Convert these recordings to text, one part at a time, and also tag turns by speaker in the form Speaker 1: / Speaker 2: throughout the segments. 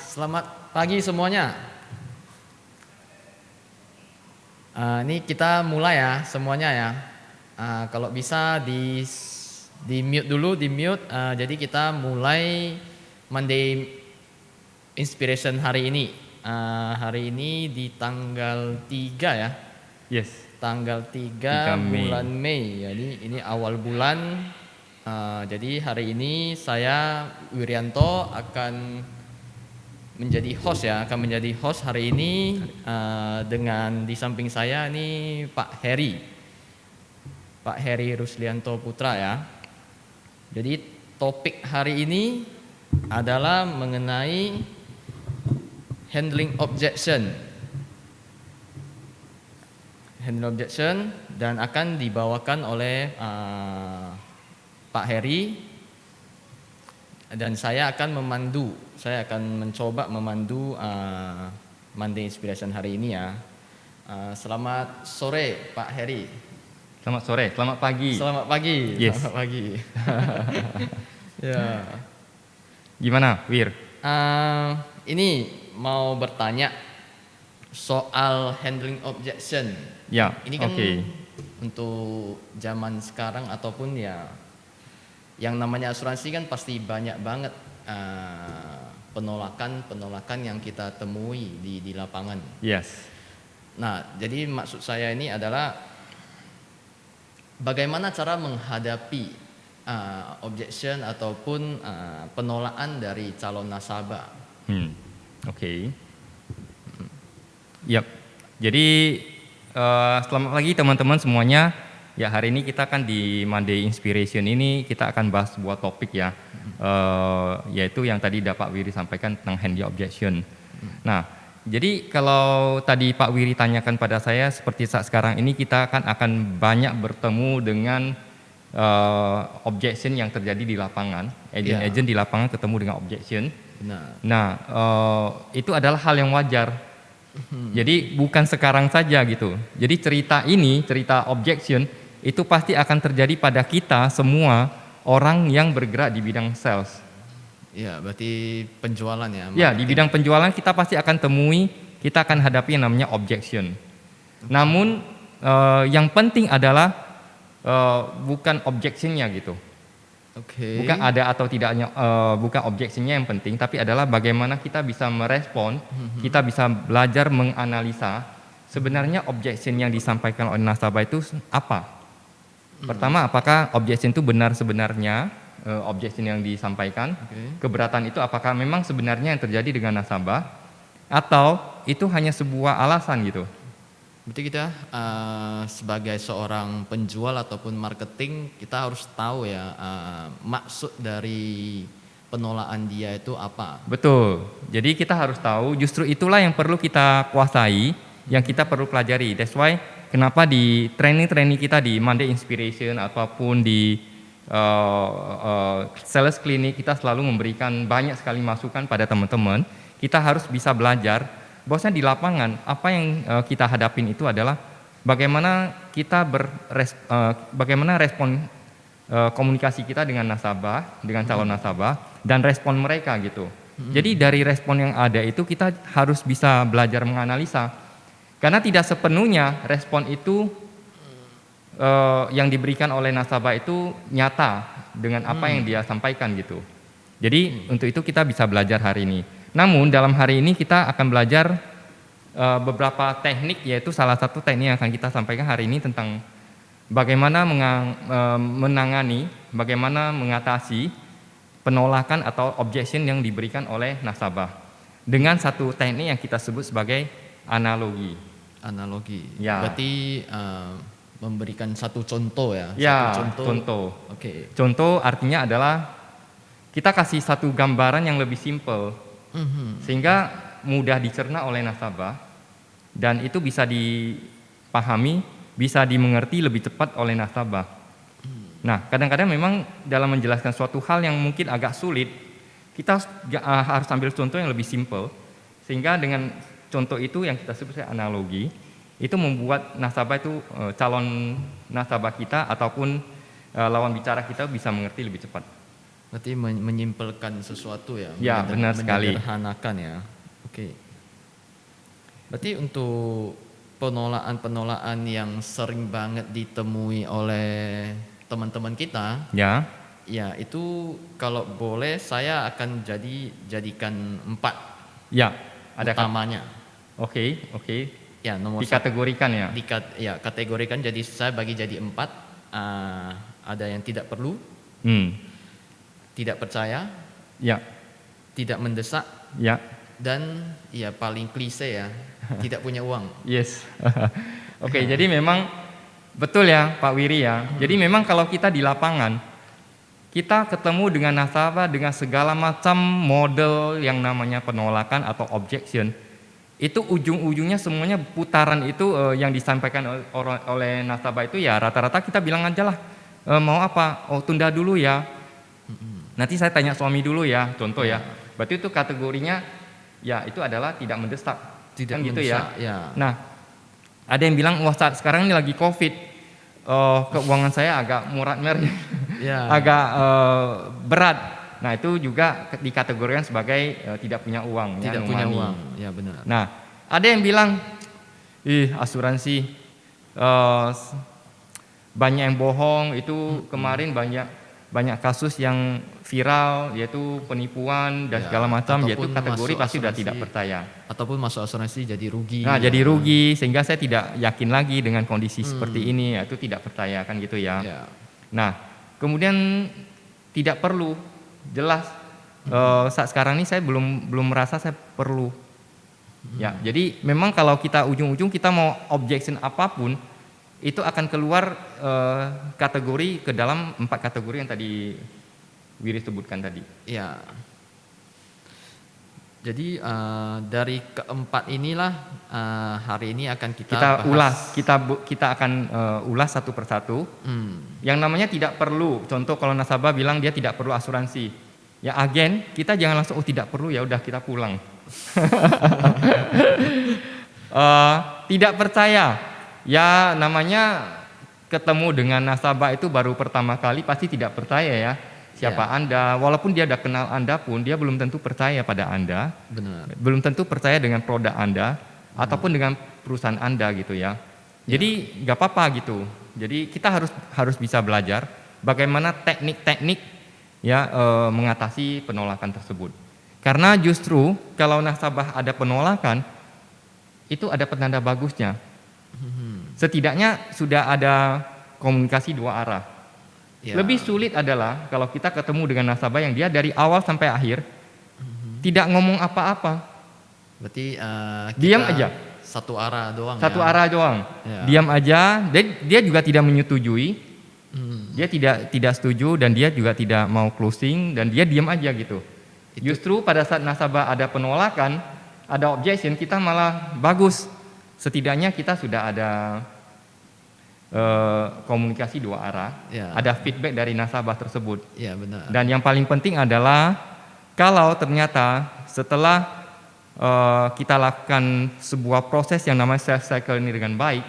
Speaker 1: Selamat pagi semuanya. Ini kita mulai ya semuanya ya. Kalau bisa di mute dulu, di mute. Jadi kita mulai Monday Inspiration hari ini. Hari ini di tanggal 3 ya.
Speaker 2: Yes.
Speaker 1: Tanggal
Speaker 2: 3
Speaker 1: 3
Speaker 2: Mei.
Speaker 1: bulan Mei. Jadi ini awal bulan. Jadi hari ini saya Wirianto akan menjadi host ya, akan menjadi host hari ini dengan di samping saya ini Pak Heri Ruslianto Putra ya. Jadi topik hari ini adalah mengenai handling objection dan akan dibawakan oleh Pak Heri. Dan saya akan mencoba memandu Monday Inspiration hari ini ya. Selamat sore Pak Heri.
Speaker 2: Selamat sore, selamat pagi.
Speaker 1: Selamat pagi.
Speaker 2: Yes.
Speaker 1: Selamat pagi. Ya.
Speaker 2: Gimana, Wir?
Speaker 1: Ini mau bertanya soal handling objection.
Speaker 2: Ya,
Speaker 1: Ini kan
Speaker 2: oke.
Speaker 1: untuk zaman sekarang ataupun ya yang namanya asuransi kan pasti banyak banget penolakan yang kita temui di lapangan.
Speaker 2: Yes.
Speaker 1: Nah, jadi maksud saya ini adalah bagaimana cara menghadapi objection ataupun penolakan dari calon nasabah.
Speaker 2: Oke. Yap. Jadi selamat pagi teman-teman semuanya. Ya, hari ini kita kan di Monday Inspiration ini kita akan bahas sebuah topik ya, yaitu yang tadi Pak Wiri sampaikan tentang handling objection. Nah, jadi kalau tadi Pak Wiri tanyakan pada saya, seperti saat sekarang ini kita akan banyak bertemu dengan objection yang terjadi di lapangan, agent di lapangan ketemu dengan objection. Nah, itu adalah hal yang wajar. Jadi bukan sekarang saja gitu. Jadi cerita objection itu pasti akan terjadi pada kita semua orang yang bergerak di bidang sales.
Speaker 1: Ya, berarti penjualan ya.
Speaker 2: Ya, di bidang penjualan kita pasti akan kita akan hadapi yang namanya objection. Namun yang penting adalah bukan objectionnya gitu. Bukan ada atau tidaknya, bukan objectionnya yang penting, tapi adalah bagaimana kita bisa merespon, kita bisa belajar menganalisa sebenarnya objection yang disampaikan oleh nasabah itu apa. Pertama, apakah objection itu benar sebenarnya objection yang disampaikan, keberatan itu apakah memang sebenarnya yang terjadi dengan nasabah, atau itu hanya sebuah alasan gitu.
Speaker 1: Berarti kita sebagai seorang penjual ataupun marketing, kita harus tahu ya maksud dari penolakan dia itu apa.
Speaker 2: Betul, jadi kita harus tahu, justru itulah yang perlu kita kuasai, yang kita perlu pelajari. That's why kenapa di training kita di Monday Inspiration ataupun di sales clinic kita selalu memberikan banyak sekali masukan pada teman-teman. Kita harus bisa belajar bahwasanya di lapangan apa yang kita hadapin itu adalah bagaimana kita bagaimana respon komunikasi kita dengan nasabah, dengan calon nasabah dan respon mereka gitu. Jadi dari respon yang ada itu kita harus bisa belajar menganalisa. Karena tidak sepenuhnya respon itu yang diberikan oleh nasabah itu nyata dengan apa yang dia sampaikan gitu. Jadi untuk itu kita bisa belajar hari ini. Namun dalam hari ini kita akan belajar beberapa teknik, yaitu salah satu teknik yang akan kita sampaikan hari ini tentang bagaimana menangani, bagaimana mengatasi penolakan atau objection yang diberikan oleh nasabah dengan satu teknik yang kita sebut sebagai analogi.
Speaker 1: Ya. Berarti memberikan satu contoh ya.
Speaker 2: Ya,
Speaker 1: satu
Speaker 2: contoh.
Speaker 1: Oke.
Speaker 2: Contoh artinya adalah kita kasih satu gambaran yang lebih simpel, sehingga mudah dicerna oleh nasabah dan itu bisa dipahami, bisa dimengerti lebih cepat oleh nasabah. Nah, kadang-kadang memang dalam menjelaskan suatu hal yang mungkin agak sulit, kita harus ambil contoh yang lebih simpel, sehingga dengan contoh itu yang kita sebut sebagai analogi, itu membuat nasabah itu, calon nasabah kita ataupun lawan bicara kita bisa mengerti lebih cepat.
Speaker 1: Berarti menyimpelkan sesuatu ya,
Speaker 2: Ya, benar sekali.
Speaker 1: menyederhanakan ya. Oke. Berarti untuk penolakan-penolakan yang sering banget ditemui oleh teman-teman kita,
Speaker 2: Ya,
Speaker 1: ya itu kalau boleh saya akan jadikan 4
Speaker 2: ya. Ada
Speaker 1: utamanya.
Speaker 2: Oke, oke.
Speaker 1: Ya, nomor
Speaker 2: Dikategorikan ya.
Speaker 1: kategorikan, jadi saya bagi jadi 4. Ada yang tidak perlu,
Speaker 2: Hmm.
Speaker 1: tidak percaya,
Speaker 2: Ya,
Speaker 1: tidak mendesak,
Speaker 2: ya.
Speaker 1: dan ya paling klise ya, tidak punya uang.
Speaker 2: Yes. Oke, jadi memang betul ya Pak Wiri ya. Jadi memang kalau kita di lapangan, kita ketemu dengan nasabah dengan segala macam model yang namanya penolakan atau objection. Itu ujung-ujungnya semuanya putaran itu yang disampaikan oleh nasabah itu ya rata-rata kita bilang aja lah, mau apa? Oh, tunda dulu ya. Nanti saya tanya suami dulu ya, contoh ya. Berarti itu kategorinya ya itu adalah tidak mendesak.
Speaker 1: Tidak
Speaker 2: Kan gitu
Speaker 1: mendesak,
Speaker 2: ya.
Speaker 1: ya.
Speaker 2: Nah, ada yang bilang wah saat sekarang ini lagi Covid, keuangan saya agak murat-merah,
Speaker 1: Ya.
Speaker 2: agak berat. Nah, itu juga dikategorikan sebagai tidak punya uang,
Speaker 1: Tidak
Speaker 2: no
Speaker 1: punya
Speaker 2: money.
Speaker 1: uang, ya benar.
Speaker 2: Nah, ada yang bilang, asuransi banyak yang bohong. Itu kemarin banyak kasus yang viral, yaitu penipuan dan
Speaker 1: Ya,
Speaker 2: segala macam. Yaitu
Speaker 1: ataupun
Speaker 2: kategori
Speaker 1: masuk
Speaker 2: pasti sudah
Speaker 1: asuransi.
Speaker 2: tidak percaya.
Speaker 1: Ataupun masuk asuransi jadi rugi.
Speaker 2: Nah,
Speaker 1: ya.
Speaker 2: jadi rugi sehingga saya tidak yakin lagi dengan kondisi seperti ini. Itu tidak percaya kan gitu ya.
Speaker 1: Ya.
Speaker 2: Nah, kemudian tidak perlu, jelas saat sekarang ini saya belum merasa saya perlu. Ya, jadi memang kalau kita ujung-ujung kita mau objection apapun itu akan keluar kategori ke dalam 4 kategori yang tadi Wiri sebutkan tadi.
Speaker 1: Ya. Jadi dari keempat inilah hari ini akan kita bahas.
Speaker 2: ulas, kita akan ulas satu persatu. Yang namanya tidak perlu, contoh kalau nasabah bilang dia tidak perlu asuransi, ya agen kita jangan langsung tidak perlu ya udah kita pulang. Tidak percaya, ya namanya ketemu dengan nasabah itu baru pertama kali pasti tidak percaya ya. Siapa Anda, walaupun dia udah kenal Anda pun dia belum tentu percaya pada Anda.
Speaker 1: Benar.
Speaker 2: Belum tentu percaya dengan produk Anda ataupun dengan perusahaan Anda gitu ya. Jadi nggak apa-apa gitu. Jadi kita harus bisa belajar bagaimana teknik-teknik ya mengatasi penolakan tersebut. Karena justru kalau nasabah ada penolakan itu ada penanda bagusnya. Setidaknya sudah ada komunikasi 2 arah.
Speaker 1: Ya.
Speaker 2: Lebih sulit adalah kalau kita ketemu dengan nasabah yang dia dari awal sampai akhir tidak ngomong apa-apa.
Speaker 1: Berarti
Speaker 2: Diam
Speaker 1: kita
Speaker 2: aja.
Speaker 1: Satu arah doang.
Speaker 2: Satu
Speaker 1: ya.
Speaker 2: arah doang.
Speaker 1: Ya.
Speaker 2: Diam aja. Dia juga tidak menyetujui. Dia tidak setuju dan dia juga tidak mau closing dan dia diam aja gitu. Justru pada saat nasabah ada penolakan, ada objection, kita malah bagus. Setidaknya kita sudah ada komunikasi 2 arah,
Speaker 1: Ya.
Speaker 2: ada feedback dari nasabah tersebut.
Speaker 1: Ya, benar.
Speaker 2: Dan yang paling penting adalah kalau ternyata setelah kita lakukan sebuah proses yang namanya sales cycle ini dengan baik,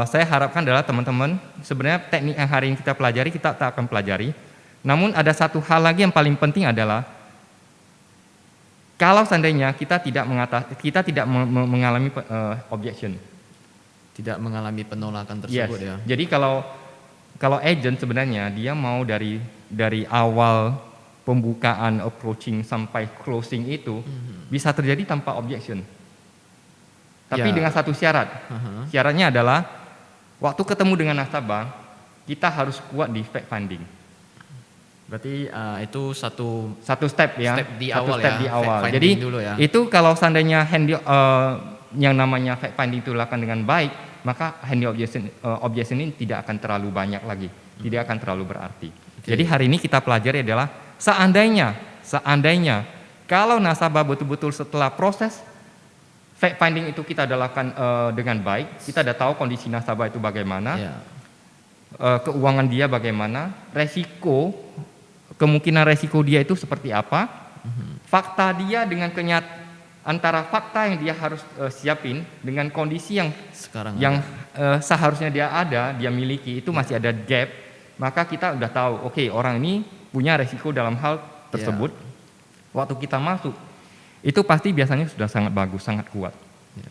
Speaker 2: saya harapkan adalah teman-teman sebenarnya teknik yang hari ini kita pelajari kita tak akan pelajari. Namun ada satu hal lagi yang paling penting adalah kalau seandainya kita tidak mengalami objection.
Speaker 1: Tidak mengalami penolakan tersebut ya.
Speaker 2: Jadi kalau agent sebenarnya dia mau dari awal pembukaan approaching sampai closing itu bisa terjadi tanpa objection. Tapi
Speaker 1: Ya.
Speaker 2: dengan satu syarat. Syaratnya adalah waktu ketemu dengan nasabah kita harus kuat di fact finding.
Speaker 1: Berarti itu satu
Speaker 2: Satu step ya.
Speaker 1: Step di
Speaker 2: Satu
Speaker 1: awal
Speaker 2: step
Speaker 1: ya,
Speaker 2: di
Speaker 1: fact
Speaker 2: awal.
Speaker 1: finding
Speaker 2: Jadi
Speaker 1: dulu ya.
Speaker 2: itu kalau seandainya yang namanya fact finding itu dilakukan dengan baik, maka handle objection ini tidak akan terlalu banyak lagi, tidak akan terlalu berarti. Jadi hari ini kita pelajari adalah seandainya kalau nasabah betul-betul setelah proses fact finding itu kita lakukan dengan baik, kita sudah tahu kondisi nasabah itu bagaimana,
Speaker 1: ya.
Speaker 2: keuangan dia bagaimana, kemungkinan resiko dia itu seperti apa, fakta dia dengan antara fakta yang dia harus siapin dengan kondisi yang
Speaker 1: Sekarang
Speaker 2: seharusnya dia miliki itu masih ada gap, maka kita udah tahu, oke, orang ini punya resiko dalam hal tersebut. Waktu kita masuk, itu pasti biasanya sudah sangat bagus, sangat kuat.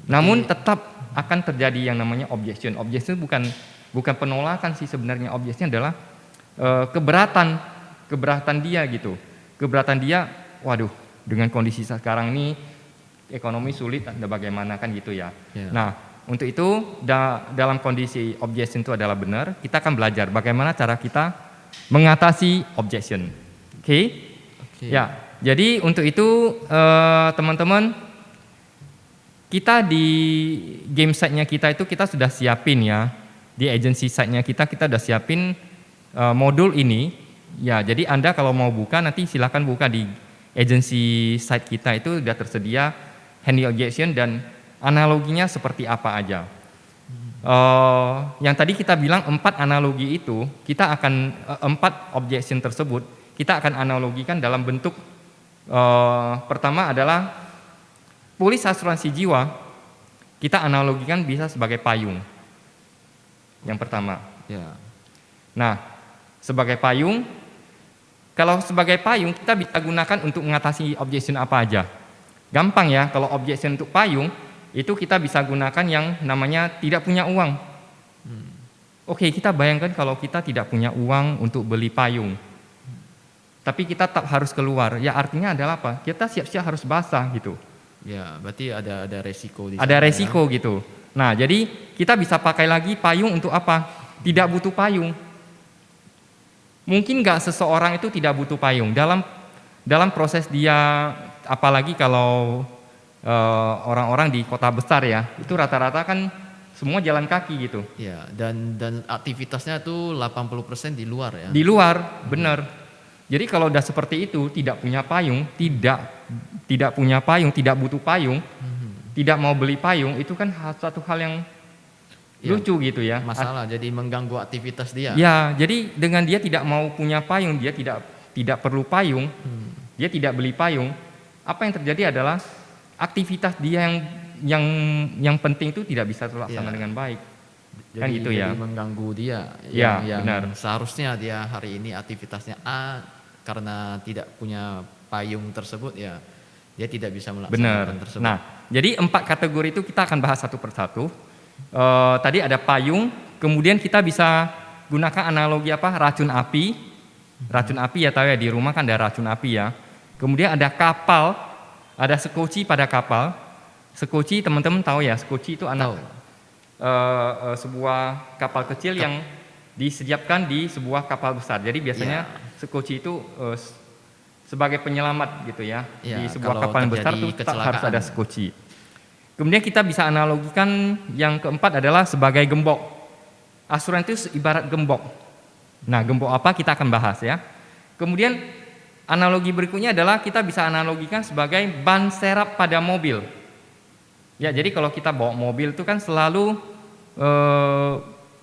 Speaker 2: Namun tetap akan terjadi yang namanya objection. Objection bukan penolakan sih sebenarnya, objection adalah keberatan dia gitu. Keberatan dia, waduh, dengan kondisi sekarang ini ekonomi sulit, ada bagaimana kan gitu ya. Nah, untuk itu dalam kondisi objection itu adalah benar, kita akan belajar bagaimana cara kita mengatasi objection. Oke? Ya. Jadi untuk itu teman-teman, kita di game site-nya kita itu kita sudah siapin ya, di agency site-nya kita sudah siapin modul ini. Ya, jadi Anda kalau mau buka nanti silakan buka di agency site kita, itu sudah tersedia handle objection dan analoginya seperti apa aja. Yang tadi kita bilang 4 analogi itu, kita akan 4 objection tersebut kita akan analogikan dalam bentuk pertama adalah polis asuransi jiwa, kita analogikan bisa sebagai payung. Yang pertama. Nah, sebagai payung, kalau sebagai payung kita bisa gunakan untuk mengatasi objection apa aja. Gampang ya, kalau objection untuk payung itu kita bisa gunakan yang namanya tidak punya uang. Oke, kita bayangkan kalau kita tidak punya uang untuk beli payung, tapi kita tetap harus keluar. Ya artinya adalah apa? Kita siap-siap harus basah gitu.
Speaker 1: Ya, berarti ada resiko di sana.
Speaker 2: Ada resiko gitu. Nah, jadi kita bisa pakai lagi payung untuk apa? Tidak butuh payung. Mungkin nggak seseorang itu tidak butuh payung dalam proses dia, apalagi kalau orang-orang di kota besar ya, itu rata-rata kan semua jalan kaki gitu.
Speaker 1: Ya, dan aktivitasnya tuh 80% di luar ya.
Speaker 2: Di luar, benar. Jadi kalau udah seperti itu, tidak punya payung, tidak punya payung, tidak butuh payung, tidak mau beli payung, itu kan satu hal yang lucu gitu ya.
Speaker 1: Masalah, jadi mengganggu aktivitas dia.
Speaker 2: Ya, jadi dengan dia tidak mau punya payung, dia tidak perlu payung, dia tidak beli payung, apa yang terjadi adalah aktivitas dia yang penting itu tidak bisa terlaksana dengan baik. Kan gitu ya.
Speaker 1: Jadi mengganggu dia yang
Speaker 2: benar.
Speaker 1: Seharusnya dia hari ini aktivitasnya A, karena tidak punya payung tersebut ya dia tidak bisa melaksanakan tersebut.
Speaker 2: Nah, jadi 4 kategori itu kita akan bahas satu persatu. Tadi ada payung, kemudian kita bisa gunakan analogi apa? Racun api. Racun api ya, tahu ya, di rumah kan ada racun api ya. Kemudian ada kapal, ada sekoci pada kapal. Sekoci teman-teman tahu ya, sekoci itu sebuah kapal kecil yang disiapkan di sebuah kapal besar. Jadi biasanya sekoci itu sebagai penyelamat gitu ya. Di sebuah kapal yang besar itu harus ada sekoci. Kemudian kita bisa analogikan yang keempat adalah sebagai gembok. Asuransi itu ibarat gembok. Nah, gembok apa kita akan bahas ya. Kemudian analogi berikutnya adalah kita bisa analogikan sebagai ban serap pada mobil. Ya, jadi kalau kita bawa mobil itu kan selalu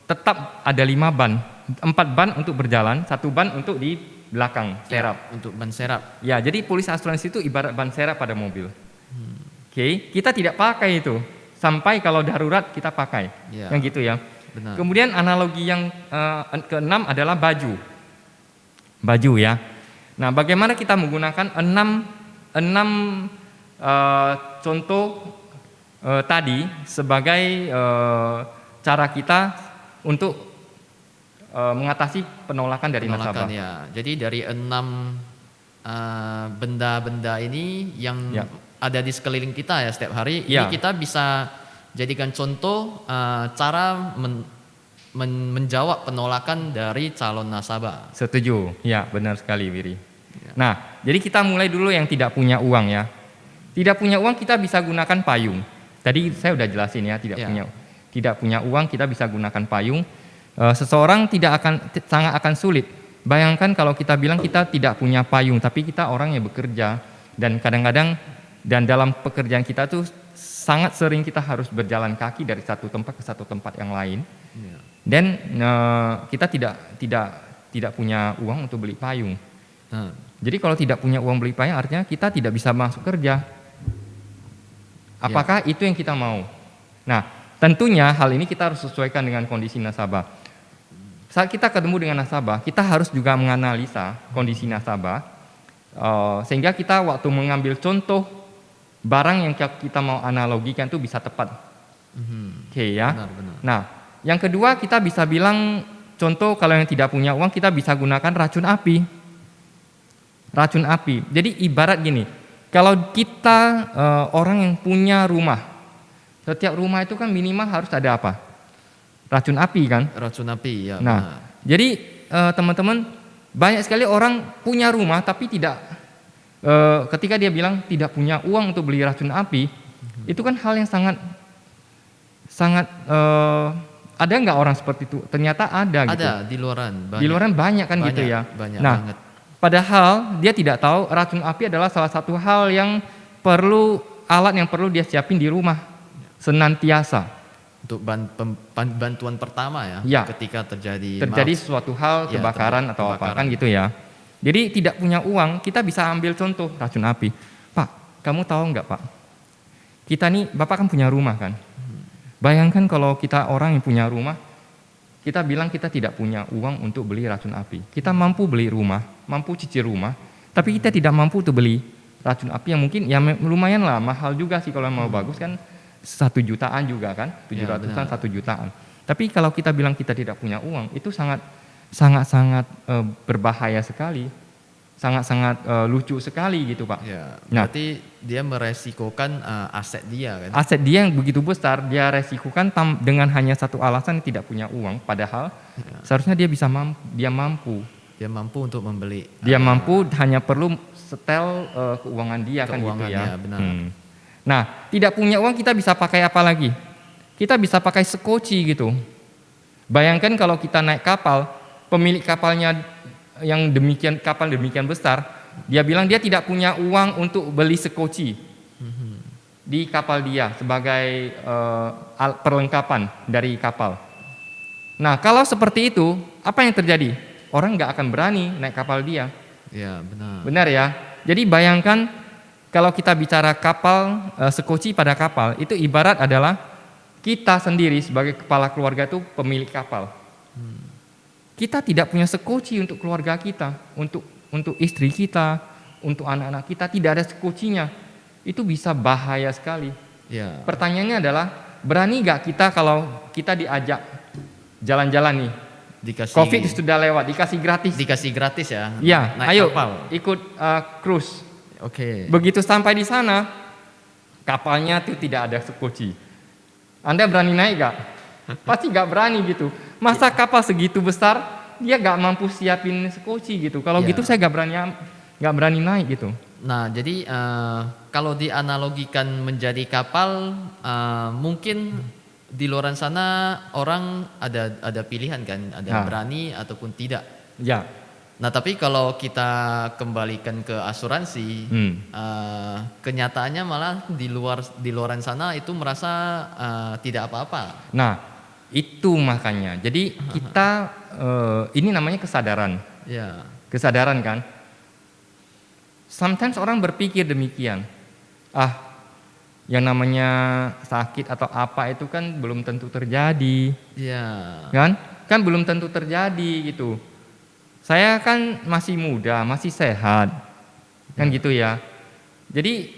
Speaker 2: tetap ada 5 ban, 4 ban untuk berjalan, 1 ban untuk di belakang serap.
Speaker 1: Untuk ban serap.
Speaker 2: Ya, jadi polis asuransi itu ibarat ban serap pada mobil. Oke, kita tidak pakai itu sampai kalau darurat kita pakai, yang gitu ya.
Speaker 1: Benar.
Speaker 2: Kemudian analogi yang keenam adalah baju ya. Nah, bagaimana kita menggunakan 6 contoh tadi sebagai cara kita untuk mengatasi penolakan dari nasabah.
Speaker 1: Ya. Jadi dari 6 benda-benda ini yang ada di sekeliling kita ya setiap hari, ini kita bisa jadikan contoh cara menjawab penolakan dari calon nasabah.
Speaker 2: Setuju, ya benar sekali Wiri. Nah, jadi kita mulai dulu yang tidak punya uang ya. Tidak punya uang kita bisa gunakan payung. Tadi saya udah jelasin ya, tidak punya uang kita bisa gunakan payung. Seseorang sangat akan sulit. Bayangkan kalau kita bilang kita tidak punya payung, tapi kita orang yang bekerja dan kadang-kadang dan dalam pekerjaan kita tuh sangat sering kita harus berjalan kaki dari satu tempat ke satu tempat yang lain. Dan kita tidak punya uang untuk beli payung. Jadi kalau tidak punya uang beli payung artinya kita tidak bisa masuk kerja. Apakah itu yang kita mau? Nah, tentunya hal ini kita harus sesuaikan dengan kondisi nasabah. saat kita ketemu dengan nasabah, kita harus juga menganalisa kondisi nasabah, sehingga kita waktu mengambil contoh barang yang kita mau analogikan itu bisa tepat. Oke ya.
Speaker 1: Benar.
Speaker 2: Nah, yang kedua kita bisa bilang contoh kalau yang tidak punya uang kita bisa gunakan racun api. Racun api. Jadi ibarat gini, kalau kita orang yang punya rumah, setiap rumah itu kan minimal harus ada apa? Racun api kan?
Speaker 1: Racun api, ya.
Speaker 2: Nah,
Speaker 1: Benar.
Speaker 2: jadi teman-teman banyak sekali orang punya rumah tapi tidak, ketika dia bilang tidak punya uang untuk beli racun api, itu kan hal yang sangat ada nggak orang seperti itu? Ternyata ada gitu.
Speaker 1: Ada di luaran.
Speaker 2: Di luaran banyak kan gitu ya.
Speaker 1: Banyak
Speaker 2: Nah,
Speaker 1: banget.
Speaker 2: padahal dia tidak tahu racun api adalah salah satu hal yang alat yang perlu dia siapin di rumah senantiasa.
Speaker 1: Untuk bantuan pertama ya,
Speaker 2: Ya.
Speaker 1: ketika terjadi
Speaker 2: Suatu hal,
Speaker 1: Ya,
Speaker 2: kebakaran atau apa
Speaker 1: kebakaran.
Speaker 2: kan gitu ya. Jadi tidak punya uang, kita bisa ambil contoh racun api. Pak, kamu tahu nggak Pak? Kita nih, Bapak kan punya rumah kan? Bayangkan kalau kita orang yang punya rumah, kita bilang kita tidak punya uang untuk beli racun api. Kita mampu beli rumah, mampu cicil rumah, tapi kita tidak mampu untuk beli racun api yang mungkin ya lumayan lah, mahal juga sih kalau mau bagus kan 1 jutaan juga kan, 700-an, 1 jutaan. Tapi kalau kita bilang kita tidak punya uang, itu sangat berbahaya sekali, sangat lucu sekali gitu Pak.
Speaker 1: Ya,
Speaker 2: Nah,
Speaker 1: berarti dia meresikokan aset dia kan.
Speaker 2: aset dia yang begitu besar, dia resikukan dengan hanya satu alasan tidak punya uang, padahal seharusnya dia mampu.
Speaker 1: Dia mampu untuk membeli.
Speaker 2: Dia mampu, hanya perlu setel keuangan dia kan gitu ya.
Speaker 1: Keuangannya, benar.
Speaker 2: Nah, tidak punya uang kita bisa pakai apa lagi? Kita bisa pakai sekoci gitu. Bayangkan kalau kita naik kapal, pemilik kapalnya yang kapal demikian besar, dia bilang dia tidak punya uang untuk beli sekoci di kapal dia sebagai perlengkapan dari kapal. Nah, kalau seperti itu, apa yang terjadi? Orang nggak akan berani naik kapal dia.
Speaker 1: Ya, benar.
Speaker 2: Benar ya? Jadi bayangkan kalau kita bicara kapal, sekoci pada kapal, itu ibarat adalah kita sendiri sebagai kepala keluarga itu pemilik kapal. Kita tidak punya sekoci untuk keluarga kita, untuk istri kita, untuk anak-anak kita, tidak ada sekocinya. Itu bisa bahaya sekali.
Speaker 1: Ya.
Speaker 2: Pertanyaannya adalah, berani nggak kita kalau kita diajak jalan-jalan nih? Covid sudah lewat, dikasih gratis
Speaker 1: ya.
Speaker 2: Ya,
Speaker 1: Naik
Speaker 2: ayo
Speaker 1: kapal.
Speaker 2: ikut cruise.
Speaker 1: Oke.
Speaker 2: Begitu sampai di sana, kapalnya tuh tidak ada sekoci. Anda berani naik gak? Pasti gak berani gitu. Masa kapal segitu besar, dia gak mampu siapin sekoci gitu. Kalau
Speaker 1: Ya.
Speaker 2: gitu saya gak berani naik gitu.
Speaker 1: Nah, jadi kalau dianalogikan menjadi kapal, mungkin di luar sana orang ada pilihan kan, ada berani ataupun tidak.
Speaker 2: Ya.
Speaker 1: Nah, tapi kalau kita kembalikan ke asuransi, kenyataannya malah di luaran sana itu merasa tidak apa-apa.
Speaker 2: Nah, itu makanya. Jadi kita ini namanya kesadaran.
Speaker 1: Ya.
Speaker 2: Kesadaran kan? Sometimes orang berpikir demikian. Yang namanya sakit atau apa itu kan belum tentu terjadi.
Speaker 1: Ya.
Speaker 2: Kan belum tentu terjadi gitu. Saya kan masih muda, masih sehat, kan gitu ya. Jadi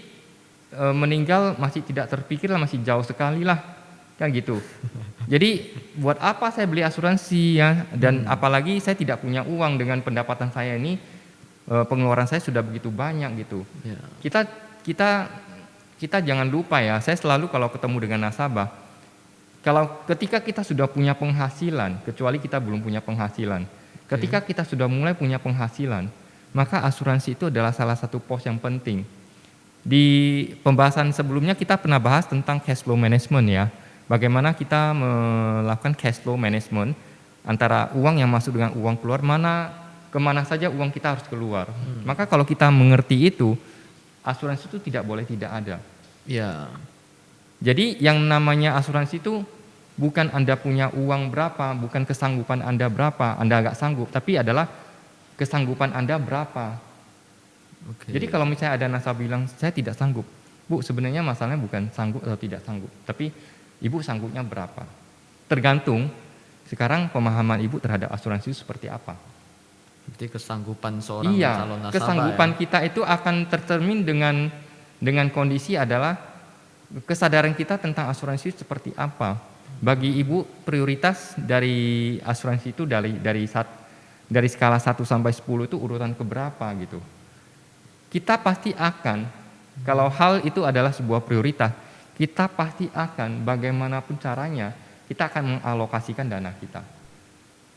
Speaker 2: meninggal masih tidak terpikir lah, masih jauh sekali lah, kan gitu. Jadi buat apa saya beli asuransi ya? Dan apalagi saya tidak punya uang dengan pendapatan saya ini, pengeluaran saya sudah begitu banyak gitu.
Speaker 1: Ya.
Speaker 2: Kita jangan lupa ya. Saya selalu kalau ketemu dengan nasabah, ketika kita sudah punya penghasilan, kecuali kita belum punya penghasilan. Ketika kita sudah mulai punya penghasilan, maka asuransi itu adalah salah satu pos yang penting. Di pembahasan sebelumnya kita pernah bahas tentang cash flow management ya. Bagaimana kita melakukan cash flow management antara uang yang masuk dengan uang keluar, kemana saja uang kita harus keluar. Maka kalau kita mengerti itu, asuransi itu tidak boleh tidak ada.
Speaker 1: Ya.
Speaker 2: Jadi yang namanya asuransi itu bukan Anda punya uang berapa, bukan kesanggupan Anda berapa, Anda agak sanggup, tapi adalah kesanggupan Anda berapa.
Speaker 1: Oke.
Speaker 2: Jadi kalau misalnya ada nasabah bilang, saya tidak sanggup. Bu, sebenarnya masalahnya bukan sanggup atau tidak sanggup, tapi Ibu sanggupnya berapa. Tergantung Sekarang pemahaman Ibu terhadap asuransi itu seperti apa?
Speaker 1: Berarti kesanggupan seorang
Speaker 2: Iya,
Speaker 1: calon nasabah
Speaker 2: kesanggupan
Speaker 1: ya.
Speaker 2: kita itu akan tercermin dengan kondisi adalah kesadaran kita tentang asuransi itu seperti apa. Bagi Ibu prioritas dari asuransi itu dari skala 1 sampai 10 itu urutan keberapa gitu. Kita pasti akan, kalau hal itu adalah sebuah prioritas, kita pasti akan bagaimanapun caranya kita akan mengalokasikan dana kita.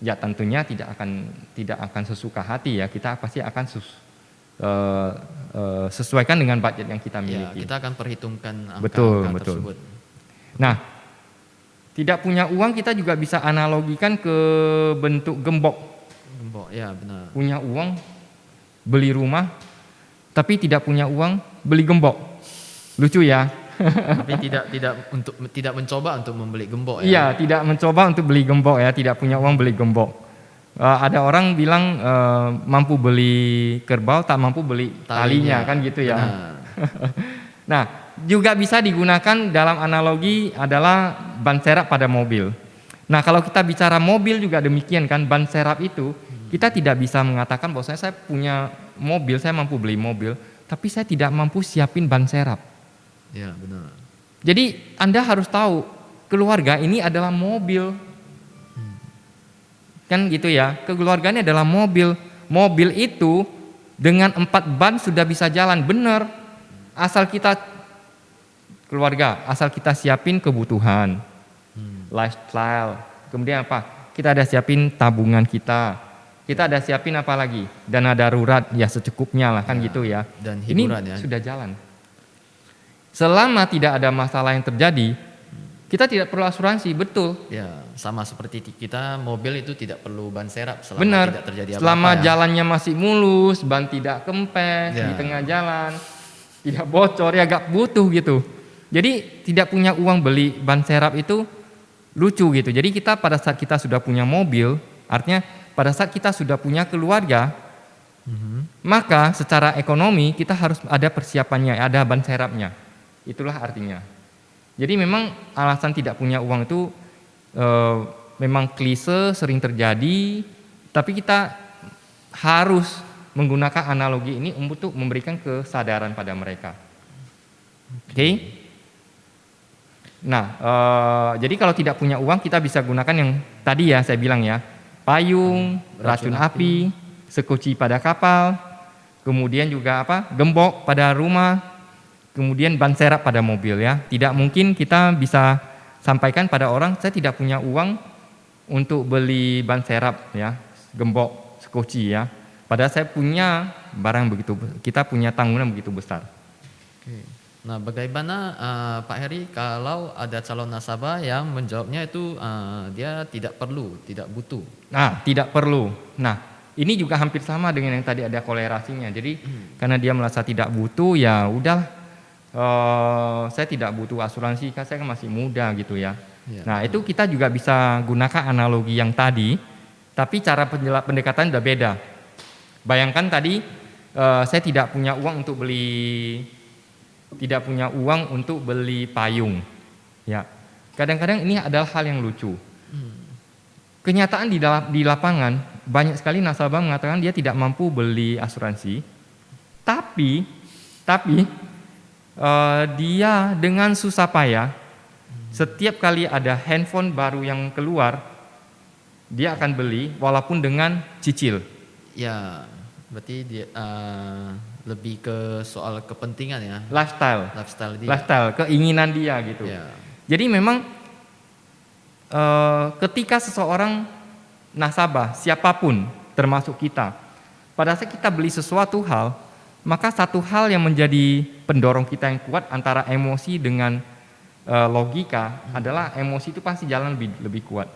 Speaker 2: Ya tentunya tidak akan sesuka hati ya, kita pasti akan sesuaikan dengan budget yang kita
Speaker 1: Ya,
Speaker 2: miliki.
Speaker 1: kita akan perhitungkan
Speaker 2: Betul.
Speaker 1: angka-angka tersebut.
Speaker 2: Nah, tidak punya uang kita juga bisa analogikan ke bentuk gembok.
Speaker 1: Gembok, ya benar.
Speaker 2: Punya uang beli rumah, tapi tidak punya uang beli gembok. Lucu ya?
Speaker 1: Tapi tidak mencoba untuk membeli gembok ya.
Speaker 2: Iya, tidak mencoba untuk beli gembok ya, tidak punya uang beli gembok. Ada orang bilang mampu beli kerbau, tak mampu beli talinya kan gitu ya.
Speaker 1: Benar.
Speaker 2: Nah, juga bisa digunakan dalam analogi adalah ban serap pada mobil. Nah, kalau kita bicara mobil juga demikian kan, ban serap itu kita tidak bisa mengatakan bahwa saya punya mobil, saya mampu beli mobil, tapi saya tidak mampu siapin ban serap.
Speaker 1: Ya, benar.
Speaker 2: Jadi Anda harus tahu, keluarga ini adalah mobil. Kan gitu ya, keluarganya adalah mobil. Mobil itu dengan 4 ban sudah bisa jalan, benar. Asal kita siapin kebutuhan, lifestyle. Kemudian apa? Kita ada siapin tabungan kita. Kita ada siapin apa lagi? Dana darurat, ya secukupnya lah kan gitu ya.
Speaker 1: Dan hiburan
Speaker 2: Ini
Speaker 1: ya.
Speaker 2: sudah jalan. Selama tidak ada masalah yang terjadi, kita tidak perlu asuransi, betul.
Speaker 1: Ya, sama seperti kita, mobil itu tidak perlu ban serap selama
Speaker 2: Benar.
Speaker 1: tidak terjadi apa-apa.
Speaker 2: Selama
Speaker 1: ya.
Speaker 2: jalannya masih mulus, ban tidak kempes
Speaker 1: Ya.
Speaker 2: di tengah jalan, tidak bocor, ya gak butuh gitu. Jadi tidak punya uang beli ban serap itu lucu gitu. Jadi kita pada saat kita sudah punya mobil, artinya pada saat kita sudah punya keluarga, maka secara ekonomi kita harus ada persiapannya, ada ban serapnya. Itulah artinya. Jadi memang alasan tidak punya uang itu memang klise, sering terjadi, tapi kita harus menggunakan analogi ini untuk memberikan kesadaran pada mereka. Oke? Nah, jadi kalau tidak punya uang kita bisa gunakan yang tadi ya saya bilang ya, payung, racun api, sekoci pada kapal, kemudian juga apa? Gembok pada rumah, kemudian ban serap pada mobil ya. Tidak mungkin kita bisa sampaikan pada orang saya tidak punya uang untuk beli ban serap ya, gembok, sekoci ya. Padahal saya punya barang begitu, kita punya tanggungan begitu besar.
Speaker 1: Oke. Nah, bagaimana Pak Heri kalau ada calon nasabah yang menjawabnya itu dia tidak perlu, tidak butuh?
Speaker 2: Nah, tidak perlu. Nah, ini juga hampir sama dengan yang tadi ada kolerasinya. Jadi karena dia merasa tidak butuh, ya udah, saya tidak butuh asuransi, kan saya kan masih muda gitu ya.
Speaker 1: Ya.
Speaker 2: Nah, itu kita juga bisa gunakan analogi yang tadi, tapi cara pendekatan udah beda. Bayangkan tadi saya tidak punya uang untuk beli payung. Ya. Kadang-kadang ini adalah hal yang lucu. Kenyataan di lapangan banyak sekali nasabah mengatakan dia tidak mampu beli asuransi, tapi dia dengan susah payah setiap kali ada handphone baru yang keluar dia akan beli walaupun dengan cicil.
Speaker 1: Ya, berarti dia lebih ke soal kepentingan ya, lifestyle dia.
Speaker 2: Keinginan dia gitu.
Speaker 1: Ya.
Speaker 2: Jadi memang ketika seseorang nasabah, siapapun termasuk kita, pada saat kita beli sesuatu hal, maka satu hal yang menjadi pendorong kita yang kuat antara emosi dengan logika adalah emosi itu pasti jalan lebih kuat.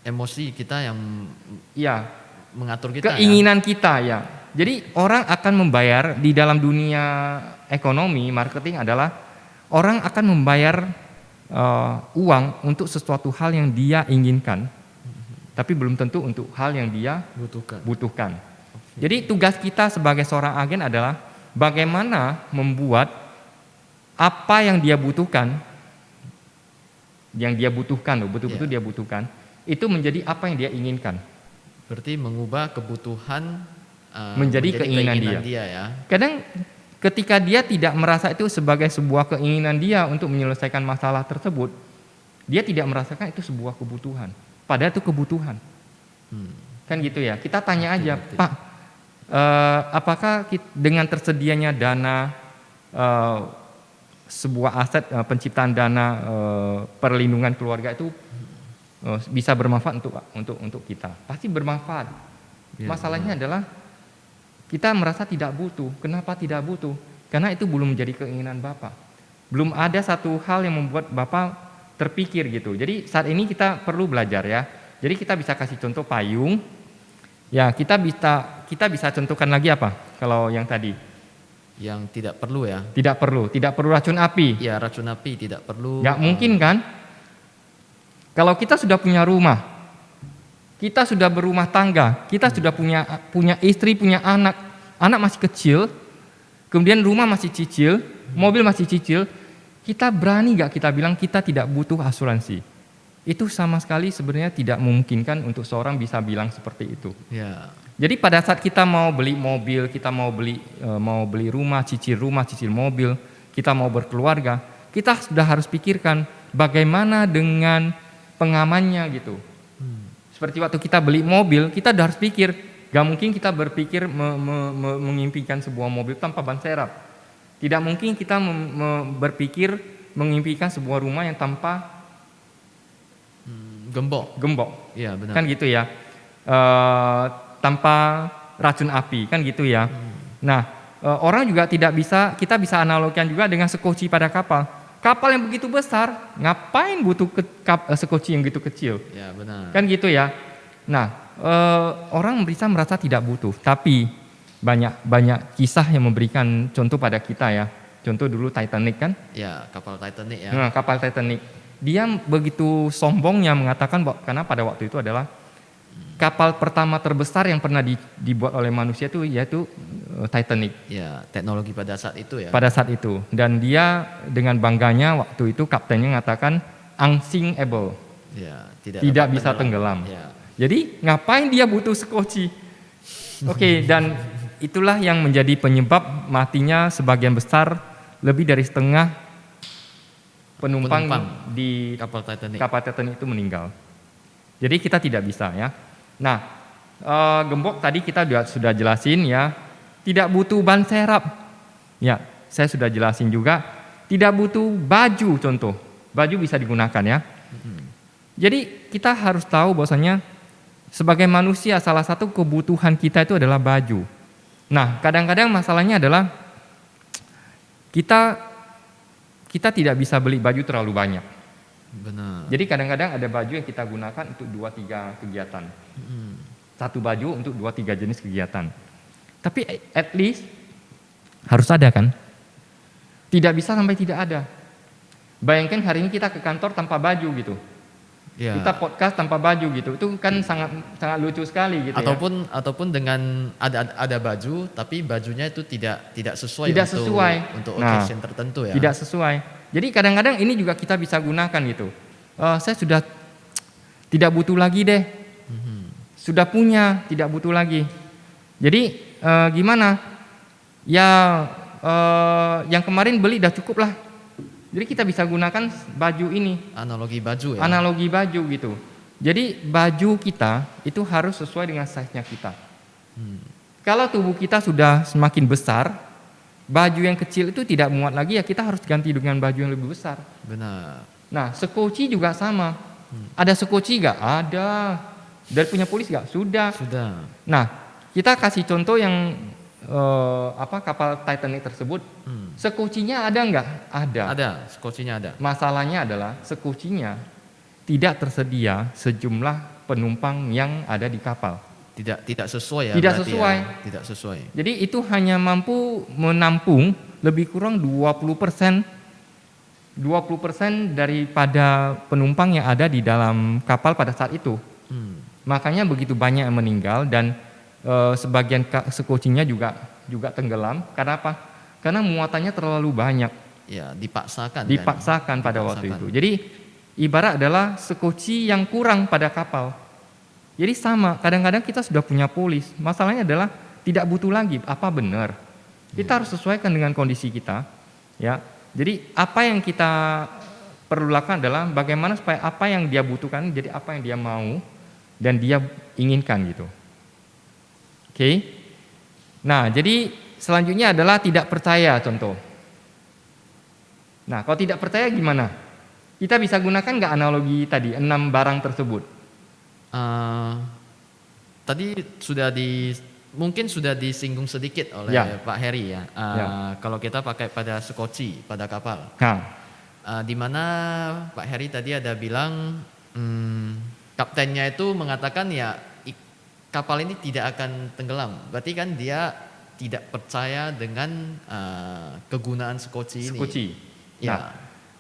Speaker 1: Emosi kita yang
Speaker 2: Iya,
Speaker 1: mengatur kita.
Speaker 2: keinginan kita ya. Jadi orang akan membayar di dalam dunia ekonomi, marketing adalah orang akan membayar uang untuk sesuatu hal yang dia inginkan, tapi belum tentu untuk hal yang dia butuhkan. Jadi tugas kita sebagai seorang agen adalah bagaimana membuat apa yang dia butuhkan, betul-betul dia butuhkan, itu menjadi apa yang dia inginkan.
Speaker 1: Berarti mengubah kebutuhan
Speaker 2: Menjadi keinginan
Speaker 1: dia ya.
Speaker 2: Kadang ketika dia tidak merasa itu sebagai sebuah keinginan dia untuk menyelesaikan masalah tersebut, dia tidak merasakan itu sebuah kebutuhan. Padahal itu kebutuhan. Kan gitu ya. Kita tanya aja, Pak, apakah dengan tersedianya dana, sebuah aset penciptaan dana perlindungan keluarga itu bisa bermanfaat untuk kita? Pasti bermanfaat. Masalahnya adalah kita merasa tidak butuh. Kenapa tidak butuh? Karena itu belum menjadi keinginan Bapak. Belum ada satu hal yang membuat Bapak terpikir gitu. Jadi saat ini kita perlu belajar ya. Jadi kita bisa kasih contoh payung. Ya, kita bisa contohkan lagi apa? Kalau yang tadi
Speaker 1: Yang tidak perlu ya.
Speaker 2: tidak perlu racun api.
Speaker 1: Ya, racun api tidak perlu.
Speaker 2: Nggak mungkin kan? Kalau kita sudah punya rumah, kita sudah berumah tangga, kita sudah punya istri, punya anak masih kecil, kemudian rumah masih cicil, mobil masih cicil, kita berani nggak kita bilang kita tidak butuh asuransi? Itu sama sekali sebenarnya tidak memungkinkan untuk seorang bisa bilang seperti itu.
Speaker 1: Ya.
Speaker 2: Jadi pada saat kita mau beli mobil, kita mau beli rumah, cicil mobil, kita mau berkeluarga, kita sudah harus pikirkan bagaimana dengan pengamannya gitu. Seperti waktu kita beli mobil, kita udah harus pikir, gak mungkin kita berpikir mengimpikan sebuah mobil tanpa ban serap. Tidak mungkin kita berpikir mengimpikan sebuah rumah yang tanpa gembok.
Speaker 1: Iya, benar.
Speaker 2: Kan gitu ya. Tanpa racun api, kan gitu ya. Nah, orang juga kita bisa analogikan juga dengan sekoci pada kapal. Kapal yang begitu besar, ngapain butuh sekoci yang begitu kecil?
Speaker 1: Ya, benar.
Speaker 2: Kan gitu ya. Nah, orang bisa merasa tidak butuh, tapi banyak kisah yang memberikan contoh pada kita ya. Contoh dulu Titanic kan?
Speaker 1: Ya, kapal Titanic ya.
Speaker 2: Nah, kapal Titanic. Dia begitu sombongnya mengatakan bahwa karena pada waktu itu adalah kapal pertama terbesar yang pernah dibuat oleh manusia itu yaitu Titanic.
Speaker 1: Ya, teknologi pada saat itu ya.
Speaker 2: Pada saat itu. Dan dia dengan bangganya waktu itu kaptennya mengatakan unsinkable.
Speaker 1: Ya,
Speaker 2: tidak bisa tenggelam.
Speaker 1: Ya.
Speaker 2: Jadi ngapain dia butuh sekoci? Oke, dan itulah yang menjadi penyebab matinya sebagian besar, lebih dari setengah penumpang di
Speaker 1: kapal
Speaker 2: Titanic itu meninggal. Jadi kita tidak bisa ya. Nah, gembok tadi kita sudah jelasin ya, tidak butuh ban serap. Ya, saya sudah jelasin juga, tidak butuh baju contoh. Baju bisa digunakan ya. Jadi kita harus tahu bahwasanya sebagai manusia salah satu kebutuhan kita itu adalah baju. Nah, kadang-kadang masalahnya adalah kita tidak bisa beli baju terlalu banyak.
Speaker 1: Benar.
Speaker 2: Jadi kadang-kadang ada baju yang kita gunakan untuk 2-3 kegiatan. Satu baju untuk 2-3 jenis kegiatan. Tapi at least harus ada kan? Tidak bisa sampai tidak ada. Bayangkan hari ini kita ke kantor tanpa baju gitu.
Speaker 1: Ya.
Speaker 2: Kita podcast tanpa baju gitu. Itu kan sangat lucu sekali gitu.
Speaker 1: Ataupun dengan ada baju tapi bajunya itu tidak sesuai untuk occasion tertentu ya.
Speaker 2: Tidak sesuai. Jadi kadang-kadang ini juga kita bisa gunakan gitu. Saya sudah tidak butuh lagi deh. Sudah punya, tidak butuh lagi. Jadi gimana? Ya yang kemarin beli udah cukup lah. Jadi kita bisa gunakan baju ini.
Speaker 1: Analogi baju ya.
Speaker 2: Analogi baju gitu. Jadi baju kita itu harus sesuai dengan size-nya kita. Kalau tubuh kita sudah semakin besar, baju yang kecil itu tidak muat lagi ya kita harus ganti dengan baju yang lebih besar.
Speaker 1: Benar.
Speaker 2: Nah, sekoci juga sama. Ada sekoci nggak? Ada. Dari punya polis nggak? Sudah. Nah, kita kasih contoh yang kapal Titanic tersebut. Sekocinya ada nggak?
Speaker 1: Ada, sekocinya ada.
Speaker 2: Masalahnya adalah sekocinya tidak tersedia sejumlah penumpang yang ada di kapal.
Speaker 1: Tidak sesuai ya.
Speaker 2: Tidak sesuai.
Speaker 1: Ya. Tidak sesuai.
Speaker 2: Jadi itu hanya mampu menampung lebih kurang 20% daripada penumpang yang ada di dalam kapal pada saat itu. Makanya begitu banyak yang meninggal dan sebagian sekocinya juga tenggelam. Karena apa? Karena muatannya terlalu banyak.
Speaker 1: Ya, dipaksakan
Speaker 2: pada waktu itu. Jadi ibarat adalah sekoci yang kurang pada kapal. Jadi sama, kadang-kadang kita sudah punya polis, masalahnya adalah tidak butuh lagi, apa benar? Kita harus sesuaikan dengan kondisi kita, ya. Jadi apa yang kita perlu lakukan adalah bagaimana supaya apa yang dia butuhkan jadi apa yang dia mau dan dia inginkan gitu. Oke. Nah, jadi selanjutnya adalah tidak percaya contoh. Nah, kalau tidak percaya gimana? Kita bisa gunakan nggak analogi tadi 6 barang tersebut?
Speaker 1: Tadi mungkin sudah disinggung sedikit oleh
Speaker 2: Ya.
Speaker 1: Pak Heri ya.
Speaker 2: Ya.
Speaker 1: Kalau kita pakai pada sekoci pada kapal,
Speaker 2: Nah,
Speaker 1: di mana Pak Heri tadi ada bilang kaptennya itu mengatakan ya kapal ini tidak akan tenggelam. Berarti kan dia tidak percaya dengan kegunaan sekoci ini.
Speaker 2: sekoci.
Speaker 1: Ya.
Speaker 2: Nah,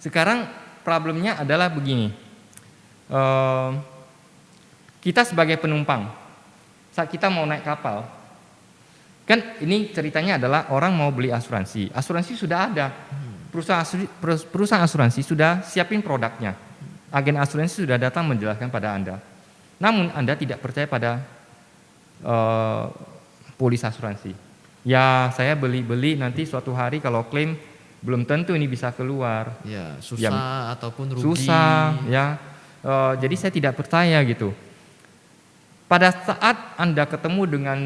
Speaker 2: sekarang problemnya adalah begini. Kita sebagai penumpang, saat kita mau naik kapal, kan ini ceritanya adalah orang mau beli asuransi. Asuransi sudah ada. Perusahaan asuransi sudah siapin produknya. Agen asuransi sudah datang menjelaskan pada Anda. Namun Anda tidak percaya pada polis asuransi. Ya, saya beli nanti suatu hari kalau klaim belum tentu ini bisa keluar.
Speaker 1: Ya, susah ataupun rugi.
Speaker 2: Susah, ya. Jadi saya tidak percaya gitu. Pada saat Anda ketemu dengan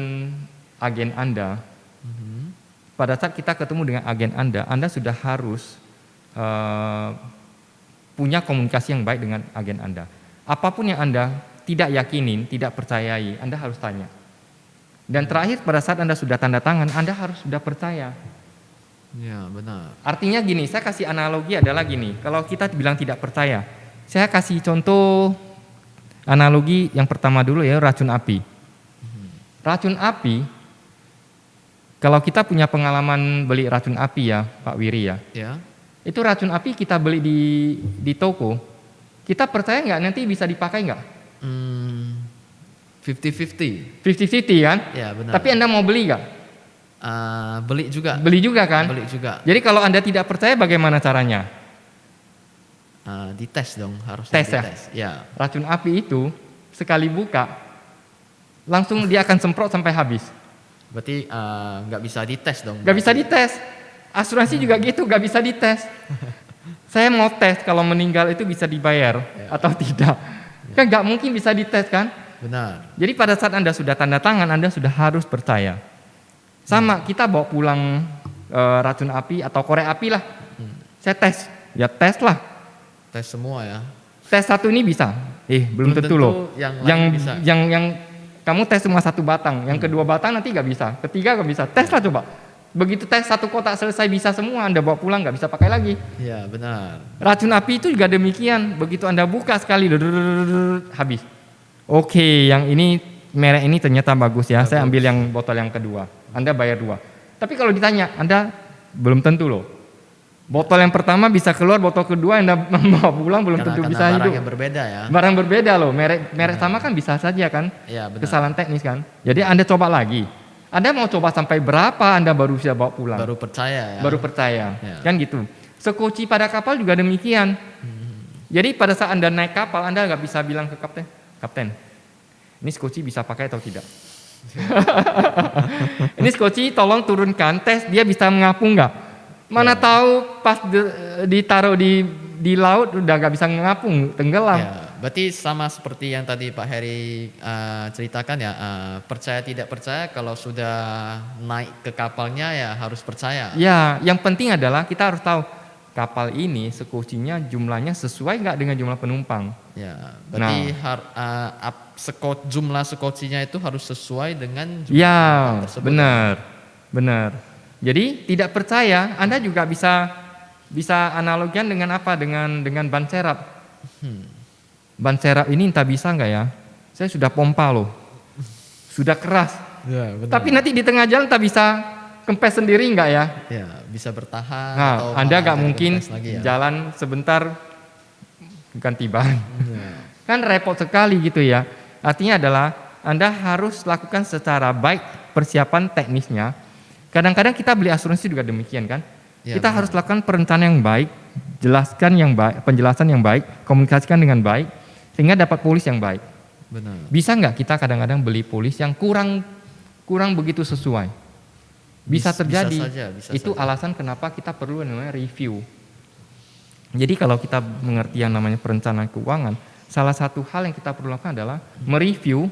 Speaker 2: agen Anda, pada saat kita ketemu dengan agen Anda sudah harus punya komunikasi yang baik dengan agen Anda. Apapun yang Anda tidak yakinin, tidak percayai, Anda harus tanya. Dan terakhir pada saat Anda sudah tanda tangan, Anda harus sudah percaya.
Speaker 1: Ya, benar.
Speaker 2: Artinya gini, saya kasih analogi adalah gini, kalau kita bilang tidak percaya, saya kasih contoh analogi yang pertama dulu ya, racun api. Racun api, kalau kita punya pengalaman beli racun api ya, Pak Wiri ya,
Speaker 1: Ya.
Speaker 2: itu racun api kita beli di toko, kita percaya nggak nanti bisa dipakai nggak?
Speaker 1: 50-50.
Speaker 2: 50-50 kan?
Speaker 1: Ya, benar.
Speaker 2: Tapi Anda mau beli nggak?
Speaker 1: Beli juga.
Speaker 2: Beli juga kan?
Speaker 1: Beli juga.
Speaker 2: Jadi kalau Anda tidak percaya bagaimana caranya?
Speaker 1: Dites dong, harus
Speaker 2: Tes ya?
Speaker 1: dites. Ya.
Speaker 2: Racun api itu sekali buka, langsung dia akan semprot sampai habis.
Speaker 1: Berarti nggak bisa dites dong.
Speaker 2: Nggak bisa dites. Asuransi juga gitu, nggak bisa dites. Saya mau tes kalau meninggal itu bisa dibayar atau tidak. Kan nggak mungkin bisa dites kan?
Speaker 1: Benar.
Speaker 2: Jadi pada saat Anda sudah tanda tangan, Anda sudah harus percaya. Sama, kita bawa pulang racun api atau korek api lah. Saya tes, ya tes lah.
Speaker 1: Tes semua ya.
Speaker 2: Tes satu ini bisa, belum tentu loh.
Speaker 1: Yang lain bisa.
Speaker 2: Yang kamu tes cuma satu batang, yang kedua batang nanti nggak bisa, ketiga nggak bisa. Tes lah coba. Begitu tes satu kotak selesai bisa semua, Anda bawa pulang nggak bisa pakai lagi.
Speaker 1: Ya, benar.
Speaker 2: Racun api itu juga demikian. Begitu Anda buka sekali, habis. Oke, yang ini merek ini ternyata bagus ya. Saya ambil yang botol yang kedua. Anda bayar 2. Tapi kalau ditanya, Anda belum tentu loh. Botol yang pertama bisa keluar, botol kedua Anda membawa pulang belum tentu bisa
Speaker 1: barang
Speaker 2: hidup.
Speaker 1: yang berbeda ya.
Speaker 2: Barang berbeda loh, merek sama kan bisa saja kan.
Speaker 1: Ya, benar.
Speaker 2: Kesalahan teknis kan. Jadi Anda coba lagi. Anda mau coba sampai berapa Anda baru bisa bawa pulang?
Speaker 1: Baru percaya ya.
Speaker 2: Baru percaya.
Speaker 1: Ya.
Speaker 2: Kan gitu. Sekoci pada kapal juga demikian. Jadi pada saat Anda naik kapal, Anda nggak bisa bilang ke kapten, ini skoci bisa pakai atau tidak? Ini skoci tolong turunkan, tes dia bisa mengapung nggak? Mana tahu pas ditaruh di laut udah nggak bisa mengapung, tenggelam.
Speaker 1: Ya, berarti sama seperti yang tadi Pak Heri ceritakan ya, percaya tidak percaya kalau sudah naik ke kapalnya ya harus percaya.
Speaker 2: Ya, yang penting adalah kita harus tahu kapal ini sekocinya jumlahnya sesuai nggak dengan jumlah penumpang.
Speaker 1: Ya, berarti jumlah sekocinya itu harus sesuai dengan jumlah
Speaker 2: Ya,
Speaker 1: penumpang tersebut.
Speaker 2: benar. Jadi tidak percaya, Anda juga bisa analogian dengan apa? Dengan ban serap. Ban serap ini entah bisa nggak ya? Saya sudah pompa loh, sudah keras.
Speaker 1: Ya, benar.
Speaker 2: Tapi nanti di tengah jalan tak bisa kempes sendiri nggak ya?
Speaker 1: Ya, bisa bertahan.
Speaker 2: Nah,
Speaker 1: atau
Speaker 2: Anda
Speaker 1: malah
Speaker 2: nggak
Speaker 1: ada
Speaker 2: mungkin
Speaker 1: kempes lagi ya.
Speaker 2: jalan sebentar ganti ban.
Speaker 1: Ya.
Speaker 2: Kan repot sekali gitu ya. Artinya adalah Anda harus lakukan secara baik persiapan teknisnya. Kadang-kadang kita beli asuransi juga demikian kan.
Speaker 1: Ya,
Speaker 2: Kita
Speaker 1: benar.
Speaker 2: harus lakukan perencanaan yang baik jelaskan yang baik, penjelasan yang baik, komunikasikan dengan baik, sehingga dapat polis yang baik.
Speaker 1: Benar.
Speaker 2: Bisa nggak kita kadang-kadang beli polis yang kurang begitu sesuai? Bisa terjadi.
Speaker 1: Bisa
Speaker 2: Itu
Speaker 1: saja.
Speaker 2: alasan kenapa kita perlu namanya review. Jadi kalau kita mengerti yang namanya perencanaan keuangan, salah satu hal yang kita perlu lakukan adalah mereview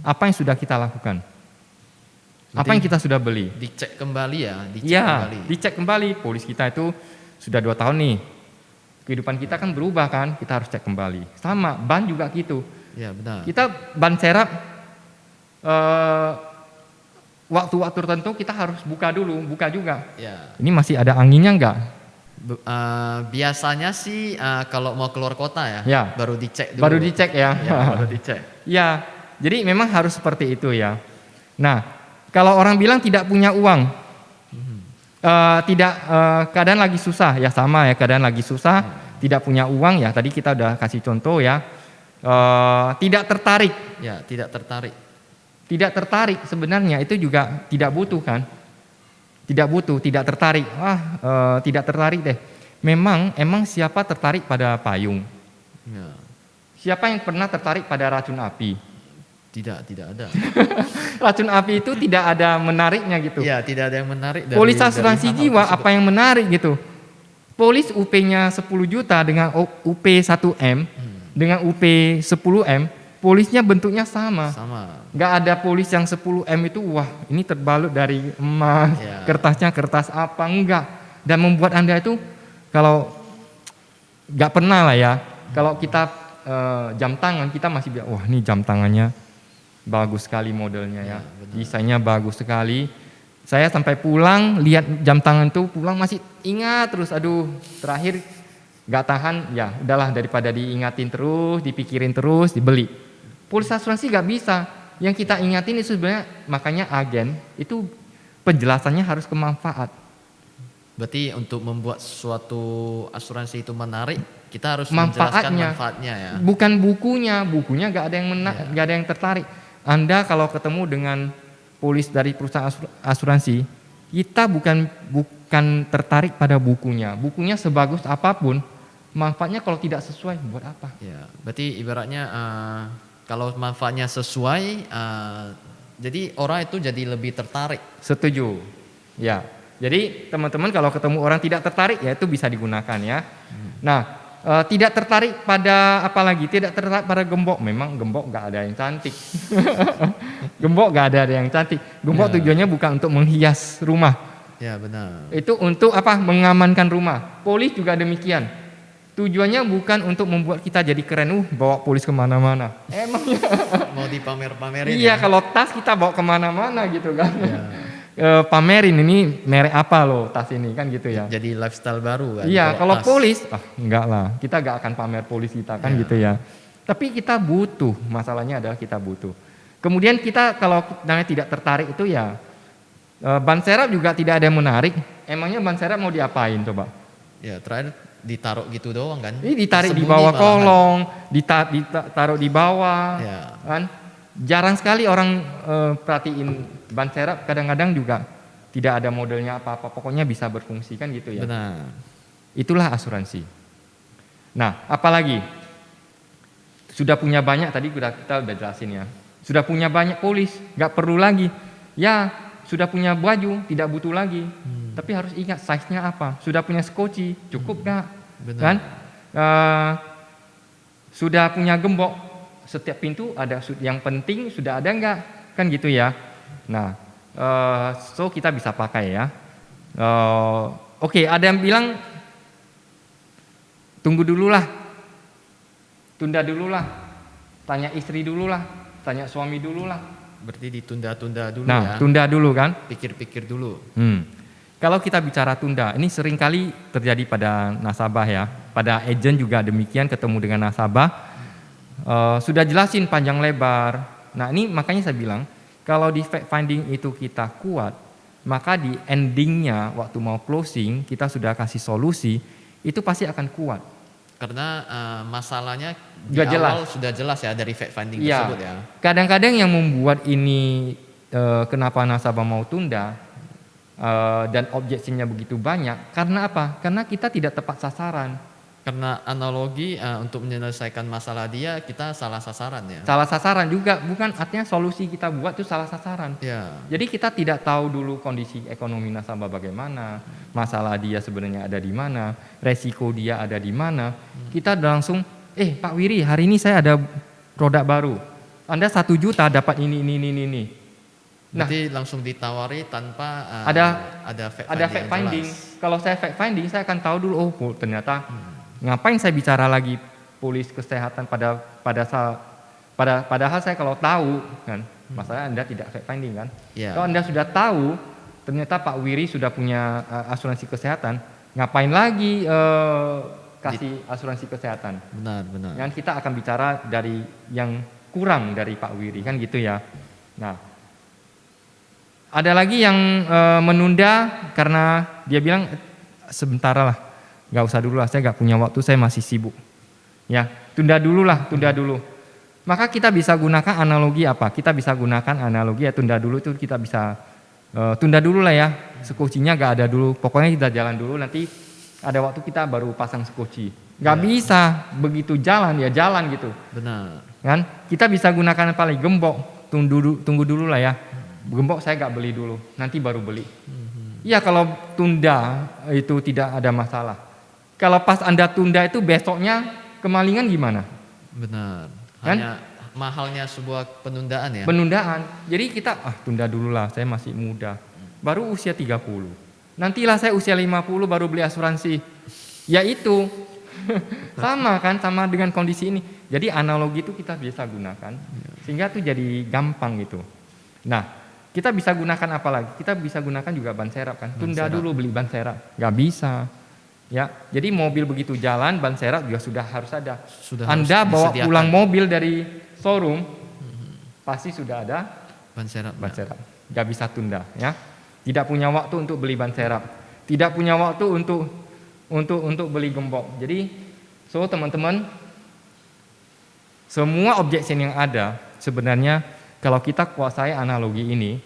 Speaker 2: apa yang sudah kita lakukan. Apa yang kita sudah beli.
Speaker 1: Dicek kembali ya,
Speaker 2: Dicek kembali. Polis kita itu sudah 2 tahun nih. Kehidupan kita kan berubah kan, kita harus cek kembali. Sama, ban juga gitu.
Speaker 1: Ya, benar.
Speaker 2: Kita ban serep waktu-waktu tertentu kita harus buka juga.
Speaker 1: Ya.
Speaker 2: Ini masih ada anginnya enggak?
Speaker 1: Biasanya sih kalau mau keluar kota ya,
Speaker 2: Ya.
Speaker 1: baru dicek dulu.
Speaker 2: Baru dicek ya.
Speaker 1: Ya, baru dicek.
Speaker 2: Ya, jadi memang harus seperti itu ya. Nah, kalau orang bilang tidak punya uang, keadaan lagi susah ya, sama ya, keadaan lagi susah, tidak punya uang ya. Tadi kita udah kasih contoh ya. Tidak tertarik.
Speaker 1: Ya, tidak tertarik.
Speaker 2: Tidak tertarik sebenarnya itu juga tidak butuh kan? Tidak butuh, tidak tertarik. Tidak tertarik deh. Emang siapa tertarik pada payung?
Speaker 1: Ya.
Speaker 2: Siapa yang pernah tertarik pada racun api?
Speaker 1: Tidak ada.
Speaker 2: Racun api itu tidak ada menariknya gitu.
Speaker 1: Ya, tidak ada yang menarik dari
Speaker 2: Polis asuransi
Speaker 1: hal-hal
Speaker 2: jiwa
Speaker 1: tersebut.
Speaker 2: apa yang menarik gitu? Polis UP-nya 10 juta dengan UP 1M, dengan UP 10M, polisnya bentuknya sama.
Speaker 1: Sama.
Speaker 2: Gak ada polis yang 10M itu wah ini terbalut dari emas,
Speaker 1: Ya.
Speaker 2: kertasnya kertas apa, enggak. Dan membuat Anda itu kalau gak pernah lah ya, kalau kita jam tangan kita masih bilang wah ini jam tangannya bagus sekali modelnya ya,
Speaker 1: benar.
Speaker 2: desainnya bagus sekali. Saya sampai pulang lihat jam tangan itu, pulang masih ingat terus, aduh terakhir gak tahan, ya udahlah daripada diingatin terus, dipikirin terus, dibeli. Polis asuransi gak bisa. Yang kita ingatin itu sebenarnya, makanya agen itu penjelasannya harus kemanfaat.
Speaker 1: Berarti untuk membuat suatu asuransi itu menarik, kita harus menjelaskan manfaatnya ya.
Speaker 2: Bukan bukunya gak ada yang gak ada yang tertarik. Anda kalau ketemu dengan polis dari perusahaan asuransi, kita bukan tertarik pada bukunya. Bukunya sebagus apapun, manfaatnya kalau tidak sesuai buat apa?
Speaker 1: Ya, berarti ibaratnya kalau manfaatnya sesuai, jadi orang itu jadi lebih tertarik.
Speaker 2: Setuju. Ya. Jadi teman-teman kalau ketemu orang tidak tertarik ya itu bisa digunakan ya. Nah, tidak tertarik pada apa lagi? Tidak tertarik pada gembok. Memang gembok gak ada yang cantik. Gembok gak ada yang cantik. Gembok tujuannya bukan untuk menghias rumah.
Speaker 1: Ya, benar.
Speaker 2: Itu untuk apa? Mengamankan rumah. Polis juga demikian. Tujuannya bukan untuk membuat kita jadi keren, bawa polis kemana-mana. Emang
Speaker 1: Mau dipamer-pamerin.
Speaker 2: iya,
Speaker 1: Ya?
Speaker 2: kalau tas kita bawa kemana-mana gitu kan.
Speaker 1: Ya.
Speaker 2: Pamerin ini merek apa loh tas ini kan gitu ya.
Speaker 1: Jadi lifestyle baru kan.
Speaker 2: Iya, kalau
Speaker 1: tas.
Speaker 2: polis, enggak lah, kita enggak akan pamer polis kita kan gitu ya. Tapi kita butuh, masalahnya adalah kita butuh. Kemudian kita kalau namanya tidak tertarik itu ya, ban serep juga tidak ada yang menarik. Emangnya ban serep mau diapain coba?
Speaker 1: Ya, terakhir ditaruh gitu doang kan.
Speaker 2: Ini ditarik di
Speaker 1: Tersembunyi
Speaker 2: bawah
Speaker 1: malahan.
Speaker 2: kolong, ditaruh di bawah,
Speaker 1: Ya.
Speaker 2: kan? Jarang sekali orang perhatiin ban serep. Kadang-kadang juga tidak ada modelnya apa-apa. Pokoknya bisa berfungsi kan gitu ya.
Speaker 1: Benar.
Speaker 2: Itulah asuransi. Nah, apalagi sudah punya banyak tadi kita udah jelasin ya. Sudah punya banyak polis, nggak perlu lagi. Ya, sudah punya baju, tidak butuh lagi. Tapi harus ingat size-nya apa. Sudah punya skoci, cukup nggak?
Speaker 1: Benar.
Speaker 2: Kan? Sudah punya gembok. Setiap pintu ada yang penting sudah ada nggak? Kan gitu ya. Nah, so kita bisa pakai ya. Oke, ada yang bilang tunggu dulu lah, tunda dulu lah, tanya istri dulu lah, tanya suami dulu lah.
Speaker 1: Berarti ditunda-tunda dulu
Speaker 2: Nah,
Speaker 1: ya.
Speaker 2: tunda dulu kan?
Speaker 1: Pikir-pikir dulu.
Speaker 2: Kalau kita bicara tunda, ini seringkali terjadi pada nasabah ya. Pada agent juga demikian, ketemu dengan nasabah. Sudah jelasin panjang lebar. Nah ini makanya saya bilang, kalau di fact finding itu kita kuat, maka di endingnya waktu mau closing, kita sudah kasih solusi, itu pasti akan kuat.
Speaker 1: Karena masalahnya di
Speaker 2: Sudah jelas.
Speaker 1: awal sudah jelas ya dari fact finding
Speaker 2: Iya.
Speaker 1: tersebut ya.
Speaker 2: Kadang-kadang yang membuat ini kenapa nasabah mau tunda, dan objeksinya begitu banyak. Karena apa? Karena kita tidak tepat sasaran.
Speaker 1: Karena analogi untuk menyelesaikan masalah dia kita salah sasaran ya.
Speaker 2: Salah sasaran juga, bukan artinya solusi kita buat itu salah sasaran.
Speaker 1: Ya,
Speaker 2: Jadi kita tidak tahu dulu kondisi ekonomi nasabah bagaimana, masalah dia sebenarnya ada di mana, resiko dia ada di mana. Kita langsung, Pak Wiri, hari ini saya ada produk baru. Anda 1 juta dapat ini. Nah,
Speaker 1: berarti langsung ditawari tanpa
Speaker 2: ada
Speaker 1: fact
Speaker 2: fact finding.
Speaker 1: jelas.
Speaker 2: Kalau saya fact finding, saya akan tahu dulu, ternyata ngapain saya bicara lagi polis kesehatan padahal saya kalau tahu kan, masalahnya Anda tidak fact finding kan.
Speaker 1: Ya.
Speaker 2: Kalau Anda sudah tahu, ternyata Pak Wiri sudah punya asuransi kesehatan, ngapain lagi kasih asuransi kesehatan?
Speaker 1: Benar.
Speaker 2: Yang kita akan bicara dari yang kurang dari Pak Wiri kan gitu ya. Nah, ada lagi yang menunda karena dia bilang sebentar lah, nggak usah dulu lah, saya nggak punya waktu, saya masih sibuk. Ya, tunda dulu. Maka kita bisa gunakan analogi apa? Kita bisa gunakan analogi ya, tunda dulu itu kita bisa tunda dulu lah ya, sekocinya nggak ada dulu. Pokoknya kita jalan dulu, nanti ada waktu kita baru pasang sekoci. Nggak bisa begitu jalan gitu.
Speaker 1: Benar.
Speaker 2: Kan? Kita bisa gunakan paling gembok, tunggu dulu lah ya. Gembok saya nggak beli dulu, nanti baru beli. Ya kalau tunda itu tidak ada masalah. Kalau pas Anda tunda itu besoknya kemalingan gimana?
Speaker 1: Benar.
Speaker 2: Kan?
Speaker 1: Hanya mahalnya sebuah penundaan ya.
Speaker 2: Penundaan. Jadi kita tunda dulu lah, saya masih muda. Baru usia 30. Nantilah saya usia 50 baru beli asuransi. Ya itu. Sama dengan kondisi ini. Jadi analogi itu kita bisa gunakan sehingga itu jadi gampang gitu. Nah, kita bisa gunakan apa lagi? Kita bisa gunakan juga ban serap kan. Tunda dulu beli ban serap. Nggak bisa. Ya, jadi mobil begitu jalan, ban serap juga sudah harus ada. Anda bawa pulang mobil dari showroom, pasti sudah ada
Speaker 1: ban serap.
Speaker 2: Nggak bisa tunda, ya. Tidak punya waktu untuk beli ban serap. Tidak punya waktu untuk beli gembok. Jadi, teman-teman, semua objection yang ada sebenarnya kalau kita kuasai analogi ini,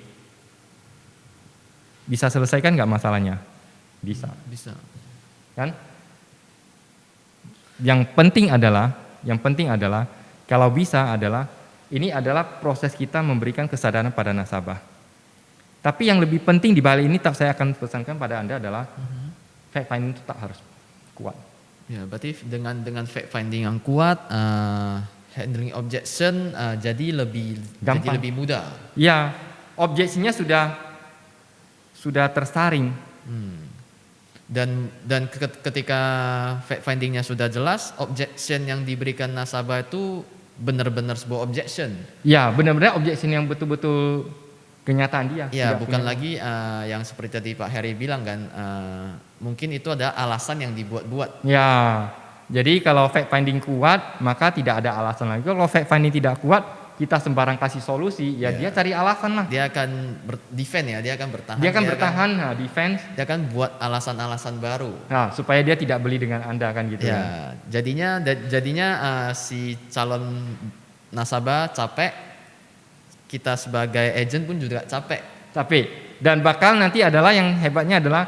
Speaker 2: bisa selesaikan nggak masalahnya? Bisa. Kan? Yang penting adalah kalau bisa adalah ini adalah proses kita memberikan kesadaran pada nasabah. Tapi yang lebih penting di balik ini saya akan pesankan pada Anda adalah fact finding itu tak harus kuat.
Speaker 1: Ya, berarti dengan fact finding yang kuat, handling objection jadi lebih mudah.
Speaker 2: Ya, objeksinya sudah tersaring.
Speaker 1: Dan ketika fact findingnya sudah jelas, objection yang diberikan nasabah itu benar-benar sebuah objection.
Speaker 2: Ya, benar-benar objection yang betul-betul kenyataan dia.
Speaker 1: Ya, bukan lagi yang seperti tadi Pak Heri bilang kan, mungkin itu ada alasan yang dibuat-buat.
Speaker 2: Ya, jadi kalau fact finding kuat, maka tidak ada alasan lagi. Kalau fact finding tidak kuat, kita sembarang kasih solusi, dia cari alasan lah.
Speaker 1: Dia akan defend ya, dia akan bertahan.
Speaker 2: Defense.
Speaker 1: Dia akan buat alasan-alasan baru.
Speaker 2: Nah, supaya dia tidak beli dengan Anda kan gitu
Speaker 1: ya. Jadinya si calon nasabah capek, kita sebagai agent pun juga capek.
Speaker 2: Dan bakal nanti adalah yang hebatnya adalah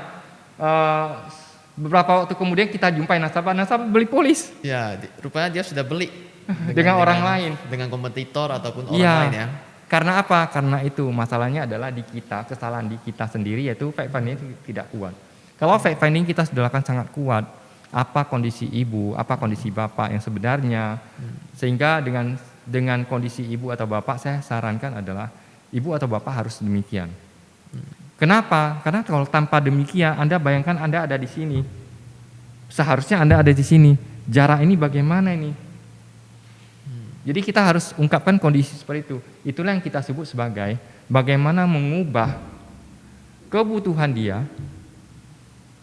Speaker 2: beberapa waktu kemudian kita jumpai nasabah beli polis.
Speaker 1: Ya, rupanya dia sudah beli
Speaker 2: dengan orang lain,
Speaker 1: dengan kompetitor ataupun orang lain ya.
Speaker 2: Karena apa? Karena itu masalahnya adalah di kita, kesalahan di kita sendiri, yaitu fact finding tidak kuat. Kalau fact finding kita sudah lakukan sangat kuat, apa kondisi ibu, apa kondisi bapak yang sebenarnya, sehingga dengan kondisi ibu atau bapak saya sarankan adalah ibu atau bapak harus demikian. Kenapa? Karena kalau tanpa demikian, Anda bayangkan Anda ada di sini. Seharusnya Anda ada di sini. Jarak ini bagaimana ini? Jadi kita harus ungkapkan kondisi seperti itu. Itulah yang kita sebut sebagai bagaimana mengubah kebutuhan dia.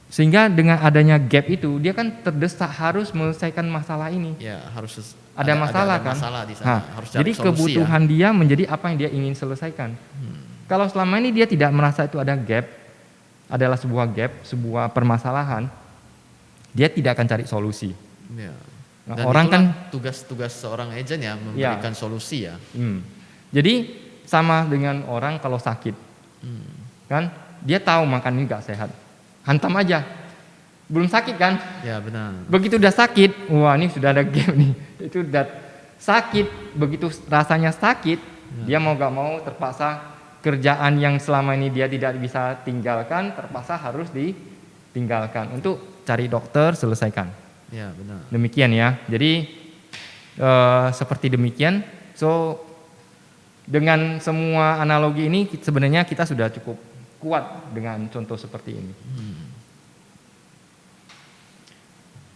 Speaker 2: Sehingga dengan adanya gap itu, dia kan terdesak harus menyelesaikan masalah ini.
Speaker 1: Ya, harus
Speaker 2: ada masalah kan?
Speaker 1: Masalah di sana. Harus cari
Speaker 2: jadi
Speaker 1: solusi,
Speaker 2: kebutuhan dia menjadi apa yang dia ingin selesaikan. Kalau selama ini dia tidak merasa itu ada gap, adalah sebuah gap, sebuah permasalahan, dia tidak akan cari solusi.
Speaker 1: Ya.
Speaker 2: Nah,
Speaker 1: dan
Speaker 2: orang kan
Speaker 1: tugas seorang agent ya memberikan solusi ya.
Speaker 2: Jadi sama dengan orang kalau sakit, kan dia tahu makan ini gak sehat. Hantam aja. Belum sakit kan?
Speaker 1: Ya, benar.
Speaker 2: Begitu udah sakit, wah ini sudah ada game nih. Itu udah sakit, begitu rasanya sakit, dia mau gak mau terpaksa kerjaan yang selama ini dia tidak bisa tinggalkan, terpaksa harus ditinggalkan untuk cari dokter, selesaikan.
Speaker 1: Ya, benar.
Speaker 2: Demikian ya. Jadi seperti demikian. So dengan semua analogi ini sebenarnya kita sudah cukup kuat dengan contoh seperti ini.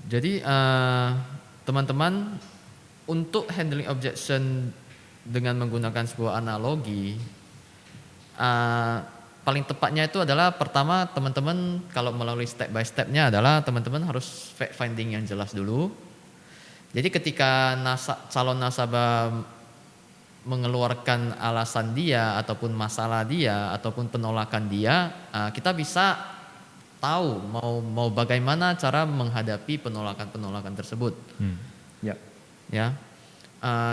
Speaker 1: Jadi teman-teman, untuk handling objection dengan menggunakan sebuah analogi, paling tepatnya itu adalah pertama teman-teman kalau melalui step by stepnya adalah teman-teman harus fact finding yang jelas dulu. Jadi ketika calon nasabah mengeluarkan alasan dia ataupun masalah dia ataupun penolakan dia, kita bisa tahu mau bagaimana cara menghadapi penolakan tersebut.
Speaker 2: Ya.
Speaker 1: Ya.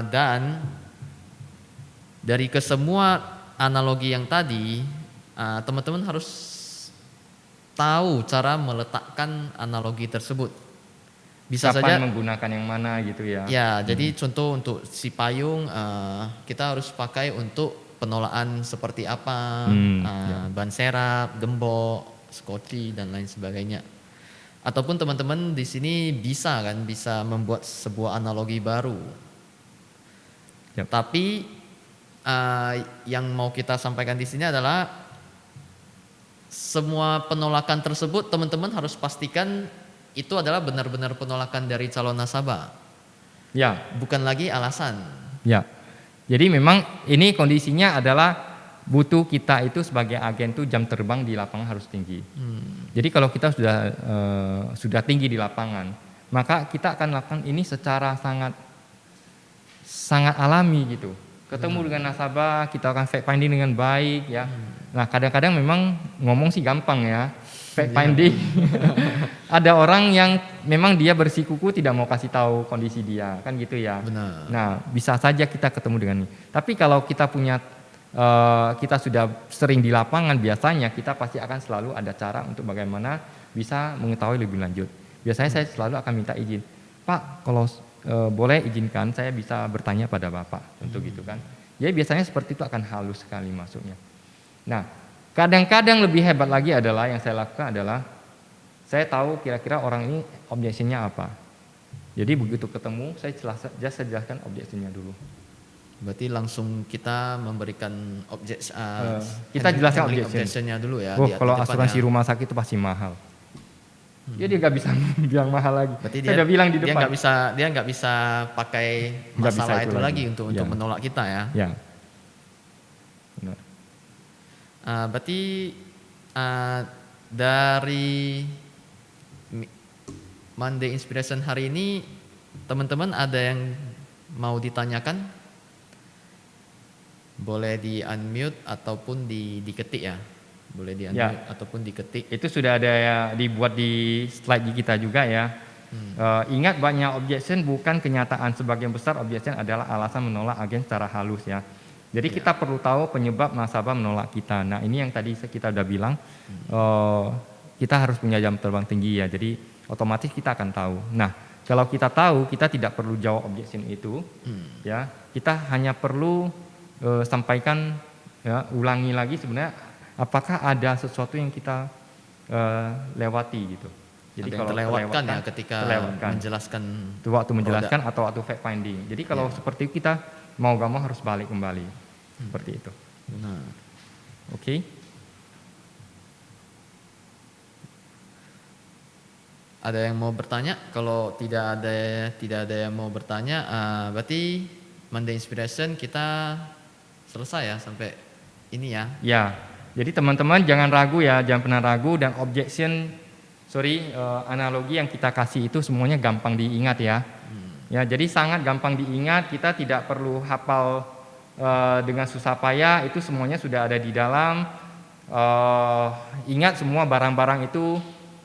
Speaker 1: Dan dari kesemua analogi yang tadi, teman-teman harus tahu cara meletakkan analogi tersebut. Bisa
Speaker 2: Kapan
Speaker 1: saja
Speaker 2: menggunakan yang mana gitu ya.
Speaker 1: ya, jadi contoh untuk si payung, kita harus pakai untuk penolakan seperti apa, ban serap, gembok, skoci dan lain sebagainya. Ataupun teman-teman di sini bisa membuat sebuah analogi baru.
Speaker 2: Yap.
Speaker 1: Tapi yang mau kita sampaikan di sini adalah semua penolakan tersebut teman-teman harus pastikan itu adalah benar-benar penolakan dari calon nasabah.
Speaker 2: Ya.
Speaker 1: Bukan lagi alasan.
Speaker 2: Ya. Jadi memang ini kondisinya adalah butuh kita itu sebagai agen tuh jam terbang di lapangan harus tinggi. Jadi kalau kita sudah tinggi di lapangan, maka kita akan lakukan ini secara sangat alami gitu. Ketemu dengan nasabah, kita akan fact finding dengan baik ya. Nah, kadang-kadang memang ngomong sih gampang ya. Fact finding. Ada orang yang memang dia bersikuku tidak mau kasih tahu kondisi dia, kan gitu ya.
Speaker 1: Benar.
Speaker 2: Nah, bisa saja kita ketemu dengan ini. Tapi kalau kita punya kita sudah sering di lapangan, biasanya kita pasti akan selalu ada cara untuk bagaimana bisa mengetahui lebih lanjut. Biasanya saya selalu akan minta izin, Pak, kalau boleh izinkan saya bisa bertanya pada Bapak, untuk gitu kan. Jadi biasanya seperti itu akan halus sekali masuknya. Nah, kadang-kadang lebih hebat lagi adalah yang saya lakukan adalah saya tahu kira-kira orang ini objectionnya apa. Jadi begitu ketemu saya jelaskan objectionnya dulu.
Speaker 1: Berarti langsung kita memberikan
Speaker 2: kita jelaskan
Speaker 1: objectionnya dulu ya.
Speaker 2: Kalau asuransi rumah sakit itu pasti mahal. Dia nggak bisa bilang mahal lagi.
Speaker 1: Berarti
Speaker 2: saya udah bilang di depan.
Speaker 1: Dia nggak bisa pakai masalah itu lagi untuk menolak kita ya.
Speaker 2: Ya. Benar.
Speaker 1: Berarti dari Monday Inspiration hari ini teman-teman ada yang mau ditanyakan? Boleh di unmute ataupun diketik ya. Boleh di unmute ataupun diketik.
Speaker 2: Itu sudah ada ya, dibuat di slide kita juga ya. Ingat banyak objection bukan kenyataan. Sebagian besar objection adalah alasan menolak agen secara halus ya. Jadi kita perlu tahu penyebab nasabah menolak kita. Nah ini yang tadi kita udah bilang, kita harus punya jam terbang tinggi ya. Jadi otomatis kita akan tahu. Nah kalau kita tahu, kita tidak perlu jawab objection itu, ya. Kita hanya perlu sampaikan, ya, ulangi lagi sebenarnya apakah ada sesuatu yang kita lewati gitu. Jadi
Speaker 1: ada yang terlewatkan ya ketika menjelaskan
Speaker 2: waktu menjelaskan atau waktu fact finding. Jadi kalau seperti itu kita mau gak mau harus balik kembali seperti itu.
Speaker 1: Benar.
Speaker 2: Oke.
Speaker 1: Ada yang mau bertanya? Kalau tidak ada yang mau bertanya, berarti Monday Inspiration kita selesai ya sampai ini ya.
Speaker 2: Ya. Jadi teman-teman jangan ragu ya, jangan pernah ragu dan analogi yang kita kasih itu semuanya gampang diingat ya. Ya, jadi sangat gampang diingat, kita tidak perlu hafal dengan susah payah, itu semuanya sudah ada di dalam. Ingat semua barang-barang itu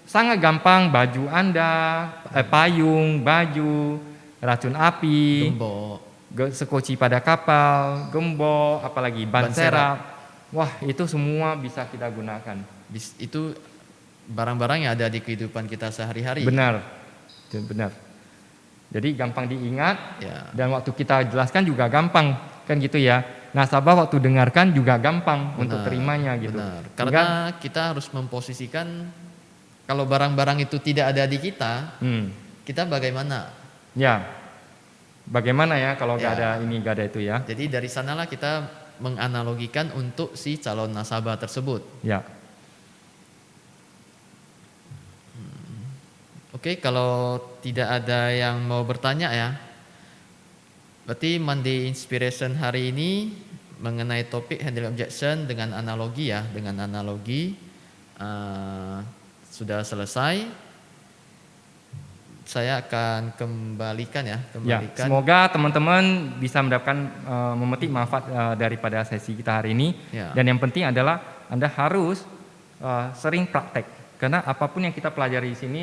Speaker 2: sangat gampang, baju Anda, payung, baju, racun api,
Speaker 1: gembok,
Speaker 2: sekoci pada kapal, gembok, apalagi ban serap. Wah, itu semua bisa kita gunakan.
Speaker 1: Itu barang-barang yang ada di kehidupan kita sehari-hari.
Speaker 2: Benar, benar. Jadi gampang diingat,
Speaker 1: Ya,
Speaker 2: dan waktu kita jelaskan juga gampang, kan gitu ya. Nasabah waktu dengarkan juga gampang untuk
Speaker 1: benar,
Speaker 2: terimanya gitu.
Speaker 1: benar.
Speaker 2: Sehingga,
Speaker 1: Karena kita harus memposisikan kalau barang-barang itu tidak ada di kita, kita bagaimana?
Speaker 2: ya, bagaimana ya kalau nggak
Speaker 1: Ya.
Speaker 2: ada ini, nggak ada itu ya.
Speaker 1: Jadi dari sanalah kita menganalogikan untuk si calon nasabah tersebut.
Speaker 2: Ya,
Speaker 1: Oke, kalau tidak ada yang mau bertanya ya, berarti Monday Inspiration hari ini mengenai topik handling objection dengan analogi ya, sudah selesai. Saya akan kembalikan.
Speaker 2: ya. Semoga teman-teman bisa mendapatkan memetik manfaat daripada sesi kita hari ini.
Speaker 1: Ya.
Speaker 2: Dan yang penting adalah Anda harus sering praktek. Karena apapun yang kita pelajari di sini,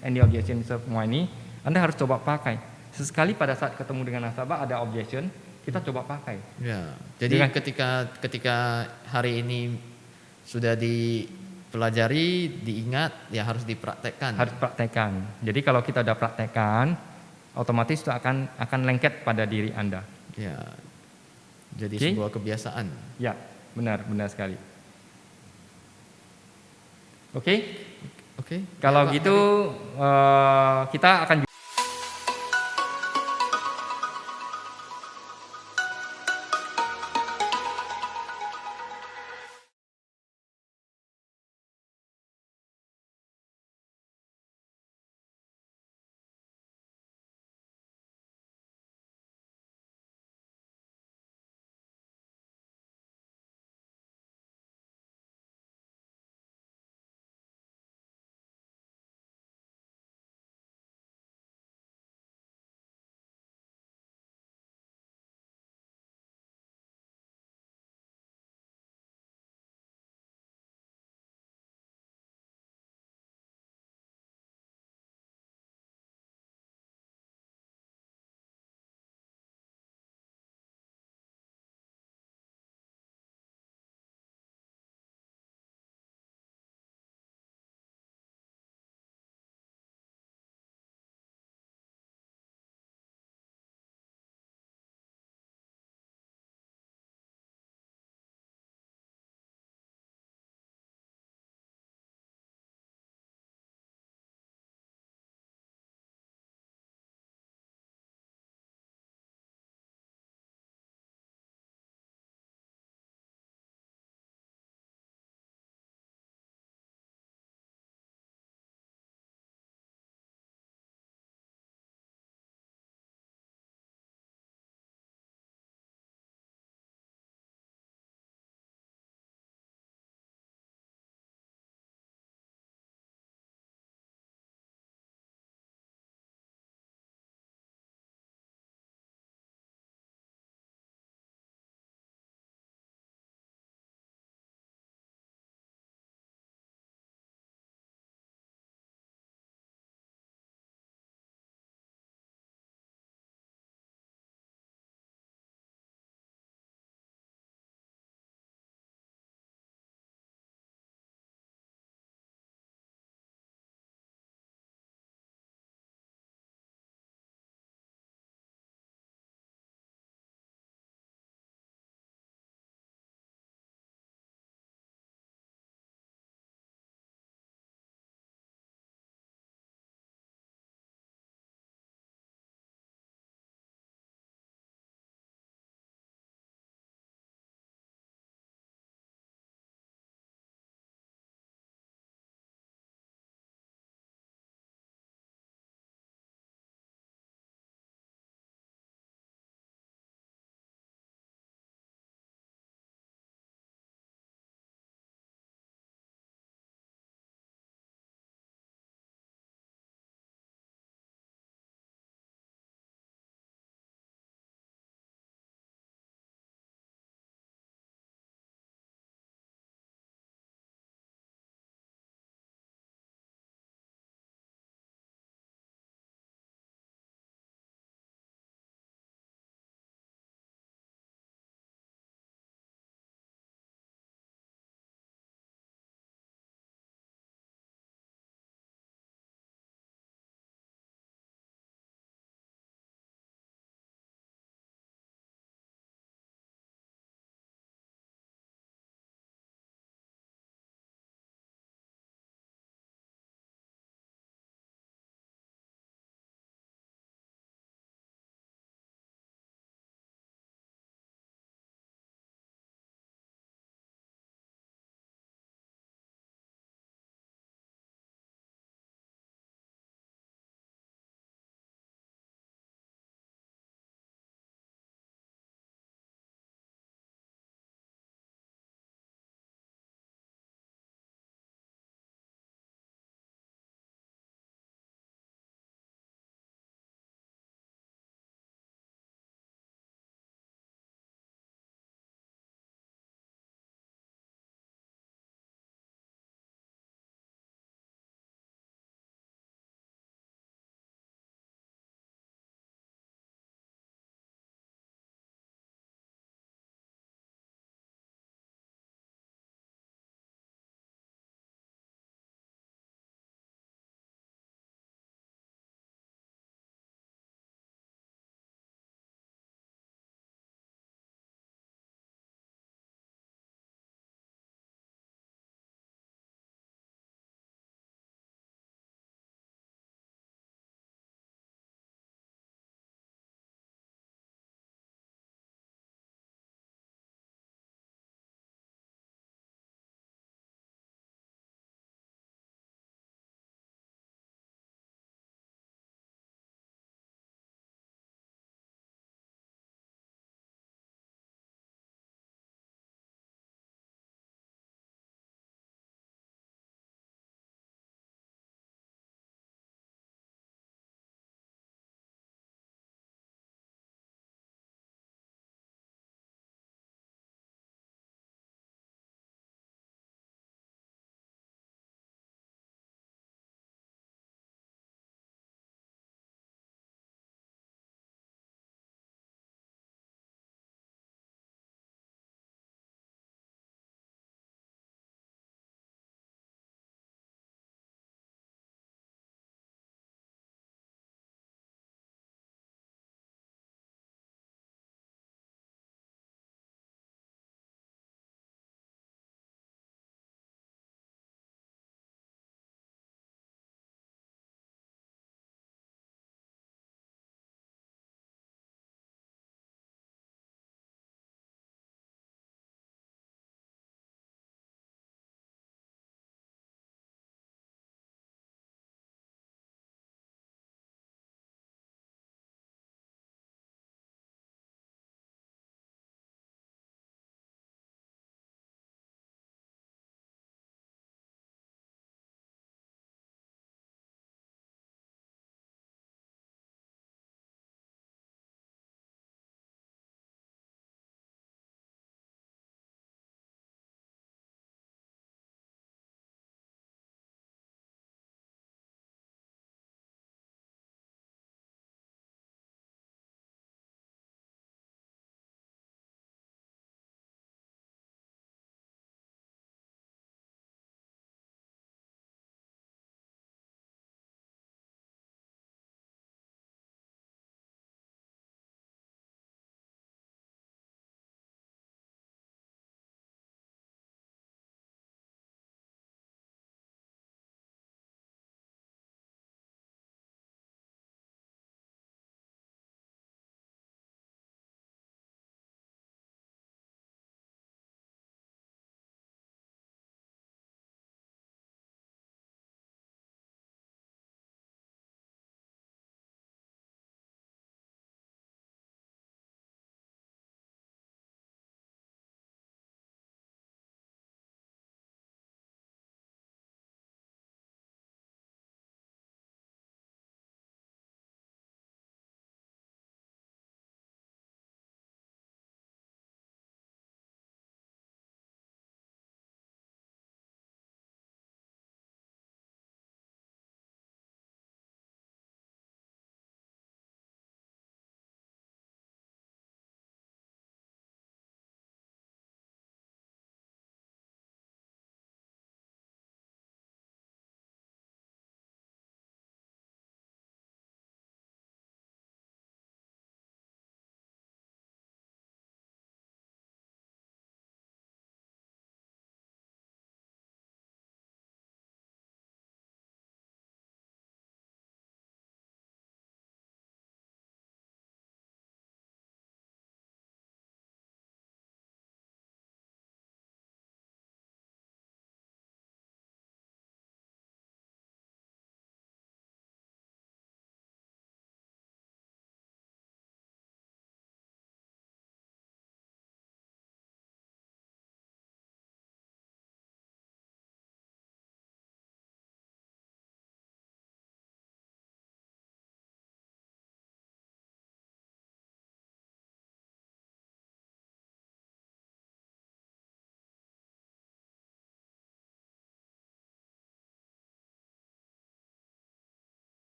Speaker 2: any objection semua ini, Anda harus coba pakai. Sesekali pada saat ketemu dengan nasabah ada objection, kita coba pakai.
Speaker 1: Ya. Jadi ketika hari ini sudah dipelajari, diingat, ya harus dipraktekkan.
Speaker 2: Harus praktekkan. Jadi kalau kita udah praktekkan, otomatis itu akan lengket pada diri Anda.
Speaker 1: Ya. Jadi
Speaker 2: Oke.
Speaker 1: sebuah kebiasaan.
Speaker 2: Ya, benar sekali. Oke.
Speaker 1: Oke.
Speaker 2: Kalau
Speaker 1: Ya, Pak
Speaker 2: gitu kita akan